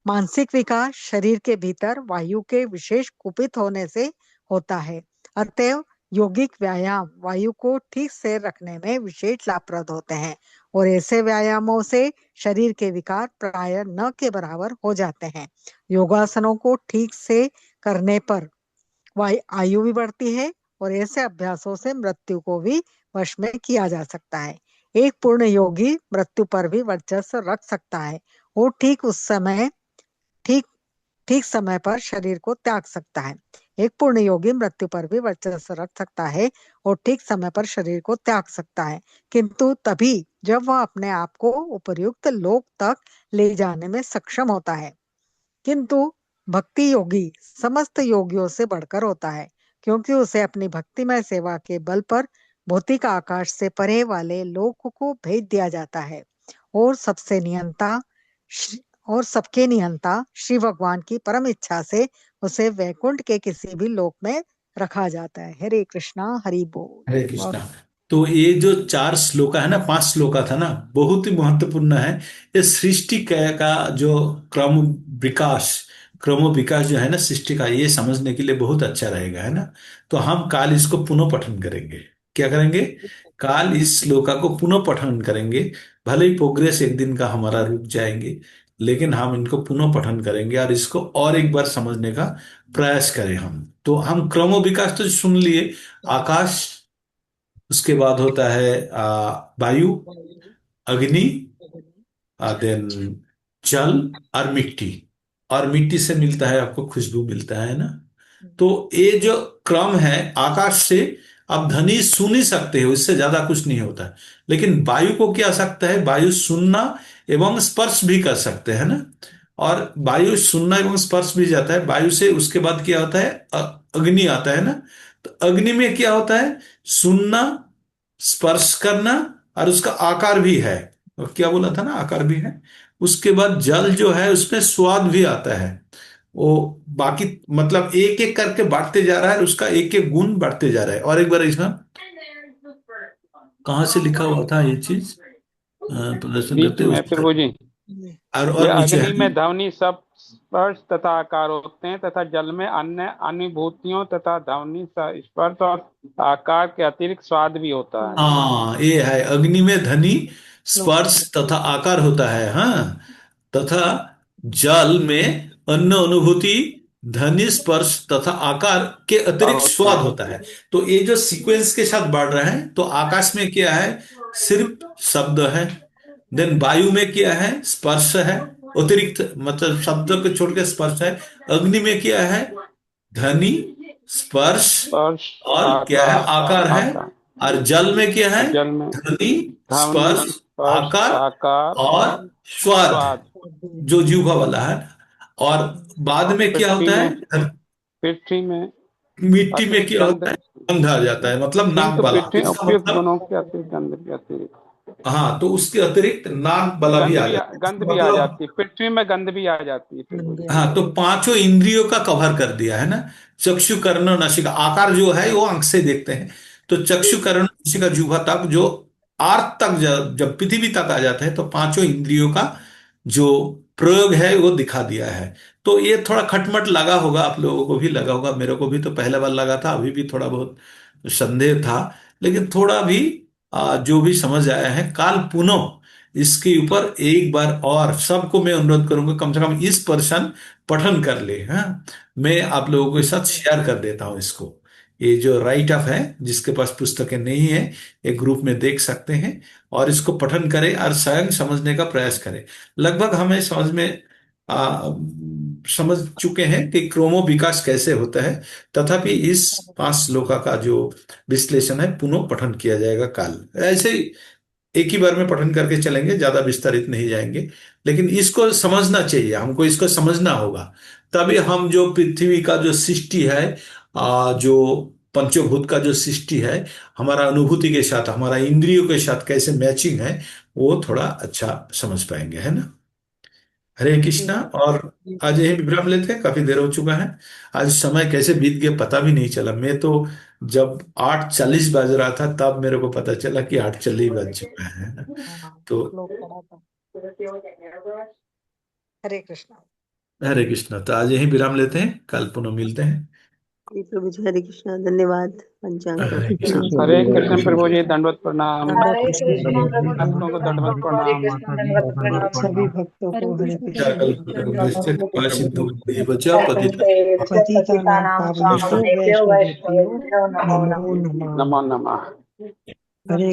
मानसिक विकार शरीर के भीतर वायु के विशेष कुपित होने से होता है। अतएव यौगिक व्यायाम वायु को ठीक से रखने में विशेष लाभप्रद होते हैं और ऐसे व्यायामों से शरीर के विकार प्राय न के बराबर हो जाते हैं। योगासनों को ठीक से करने पर आयु भी बढ़ती है और ऐसे अभ्यासों से मृत्यु को भी वश में किया जा सकता है। एक पूर्ण योगी मृत्यु पर भी वर्चस्व रख सकता है और ठीक ठीक समय पर शरीर को त्याग सकता है। एक पूर्ण योगी मृत्यु पर भी वर्चस्व रख सकता है और ठीक समय पर शरीर को त्याग सकता है, किंतु तभी जब वह अपने आप को उपर्युक्त लोक तक ले जाने में सक्षम होता है। किंतु भक्ति योगी समस्त योगियों से बढ़कर होता है, क्योंकि उसे अपनी भक्तिमय सेवा के बल पर भौतिक आकाश से परे वाले लोक को भेज दिया जाता है और और सबके नियंता श्री भगवान की परम इच्छा से उसे वैकुंठ के किसी भी लोक में रखा जाता है। हरे कृष्णा, हरि बोल। हरे कृष्णा। तो ये जो 4 श्लोका है ना, 5 श्लोका था ना, बहुत ही महत्वपूर्ण है। ये सृष्टि का जो क्रम विकास क्रम विकास जो है ना सृष्टि का, ये समझने के लिए बहुत अच्छा रहेगा, है ना। तो हम काल इसको पुनः पठन करेंगे। क्या करेंगे? काल इस श्लोका को पुनः पठन करेंगे। भले ही प्रोग्रेस एक दिन का हमारा रुक जाएंगे, लेकिन हम इनको पुनः पठन करेंगे और इसको और एक बार समझने का प्रयास करें हम। तो हम क्रम विकास तो सुन लिए, आकाश, उसके बाद होता है वायु, अग्नि, देन जल और मिट्टी। और मिट्टी से मिलता है आपको खुशबू मिलता है ना। तो ये जो क्रम है, आकाश से आप ध्वनि सुन ही सकते हो, इससे ज्यादा कुछ नहीं होता है। लेकिन वायु को क्या सकता है? वायु सुनना एवं स्पर्श भी कर सकते हैं ना। और वायु सुनना एवं स्पर्श भी जाता है वायु से। उसके बाद क्या होता है? अग्नि आता है ना। तो अग्नि में क्या होता है? सुनना, स्पर्श करना, और उसका आकार भी है। और क्या बोला था ना, आकार भी है। उसके बाद जल जो है उसमें स्वाद भी आता है। वो बाकी मतलब एक एक करके बढ़ते जा रहा है, उसका एक एक गुण बढ़ते जा रहा है। और एक बार इसमें कहाँ से लिखा हुआ था ये चीज? प्रदर्शन बीच करते में उस प्रभु जी, और यह नीचे है अग्नि में ध्वनि सब स्पर्श तथा आकार होते हैं, तथा जल में अन्य अनुभूतियों तथा ध्वनि स्पर्श और आकार के अतिरिक्त स्वाद भी होता है। हाँ, ये है अग्नि में ध्वनि, स्पर्श तथा आकार होता है। हाँ, तथा जल में अन्न अनुभूति, ध्वनि, स्पर्श तथा आकार के और अतिरिक्त होता स्वाद है। होता है। तो ये जो सीक्वेंस के साथ बढ़ रहा है, तो आकाश में क्या है? सिर्फ शब्द है। देन वायु में क्या है? स्पर्श है, अतिरिक्त मतलब शब्द को छोड़ के स्पर्श है। अग्नि में क्या है? ध्वनि, स्पर्श स्पर्श, और क्या है? आकार, आकार है। आकार। और जल में क्या है? और जल में ध्वनि, ध्वनि, स्पर्श, स्पर्श, आकार आकार और और स्वाद, स्वाद। जो जीवा वाला है। और बाद और में क्या पृथ्वी होता में है? पृथ्वी में मिट्टी में अतिरिक्त क्या गंध, होता है? गंध आ जाता है, मतलब नाक किंतु वाला। पृथ्वी इसका उपयुक्त मतलब, गुणों के अतिरिक्त गंध के अतिरिक्त हाँ, तो उसके अतिरिक्त नाक वाला भी आ जाता है। गंध इसका भी आ मतलब, जाती है, पृथ्वी में गंध भी आ जाती है प्रभु जी। हाँ, तो पांचों इंद्रियों का कवर कर दिया है ना। चक्षु, कर्ण, नासिका। आकार जो है वो आंख से देखते हैं। तो चक्षु, कर्ण, नासिका, जिह्वा तक जो आर्त तक जब पृथ्वी तक आ जाता है, तो पांचों इंद्रियों का जो प्रयोग है वो दिखा दिया है। तो ये थोड़ा खटमट लगा होगा, आप लोगों को भी लगा होगा, मेरे को भी तो पहला बार लगा था, अभी भी थोड़ा बहुत संदेह था। लेकिन थोड़ा भी जो भी समझ आया है, काल पुनः इसके ऊपर एक बार और सबको मैं अनुरोध करूंगा, कम से कम इस पर्सन पठन कर ले। हाँ, मैं आप लोगों के साथ शेयर कर देता हूं इसको। ये जो राइट अप है, जिसके पास पुस्तकें नहीं है, एक ग्रुप में देख सकते हैं। और इसको पठन करें और स्वयं समझने का प्रयास करें। लगभग हमें समझ चुके हैं कि क्रोमो विकास कैसे होता है। तथापि इस 5 श्लोका का जो विश्लेषण है, पुनः पठन किया जाएगा काल। ऐसे ही एक ही बार में पठन करके चलेंगे, ज्यादा विस्तारित नहीं जाएंगे। लेकिन इसको समझना चाहिए, हमको इसको समझना होगा। तभी हम जो पृथ्वी का जो सृष्टि है, जो पंचभूत का जो सृष्टि है, हमारा अनुभूति के साथ, हमारा इंद्रियों के साथ कैसे मैचिंग है, वो थोड़ा अच्छा समझ पाएंगे, है ना। हरे कृष्णा। और आज यही विश्राम लेते हैं, काफी देर हो चुका है। आज समय कैसे बीत गया पता भी नहीं चला। मैं तो जब 8:40 बज रहा था, तब मेरे को पता चला कि 8:40 बज चुका है। तो श्लोक पढ़ा था। हरे कृष्णा। हरे कृष्णा। तो आज यही विराम लेते हैं, कल पुनः मिलते हैं। जी प्रभु जी, हरे कृष्णा, धन्यवाद पंचांग हरे पढ़ने के कृष्ण। लिए। हरे कृष्ण प्रभु जी, दंडवत प्रणाम। हरे कृष्ण प्रभु जी, आपको को दंडवत हरे प्रणाम। कृष्ण दंडवत प्रणाम। सभी भक्तों हरे को हरे कृष्ण कृष्ण। कल्पतरुभ्यश्च पतितानां पावनेभ्यो पावनेभ्यो वैष्णवेभ्यो वैष्णवेभ्यो नमो नमो नमः। नमः। नमो नमः। हरे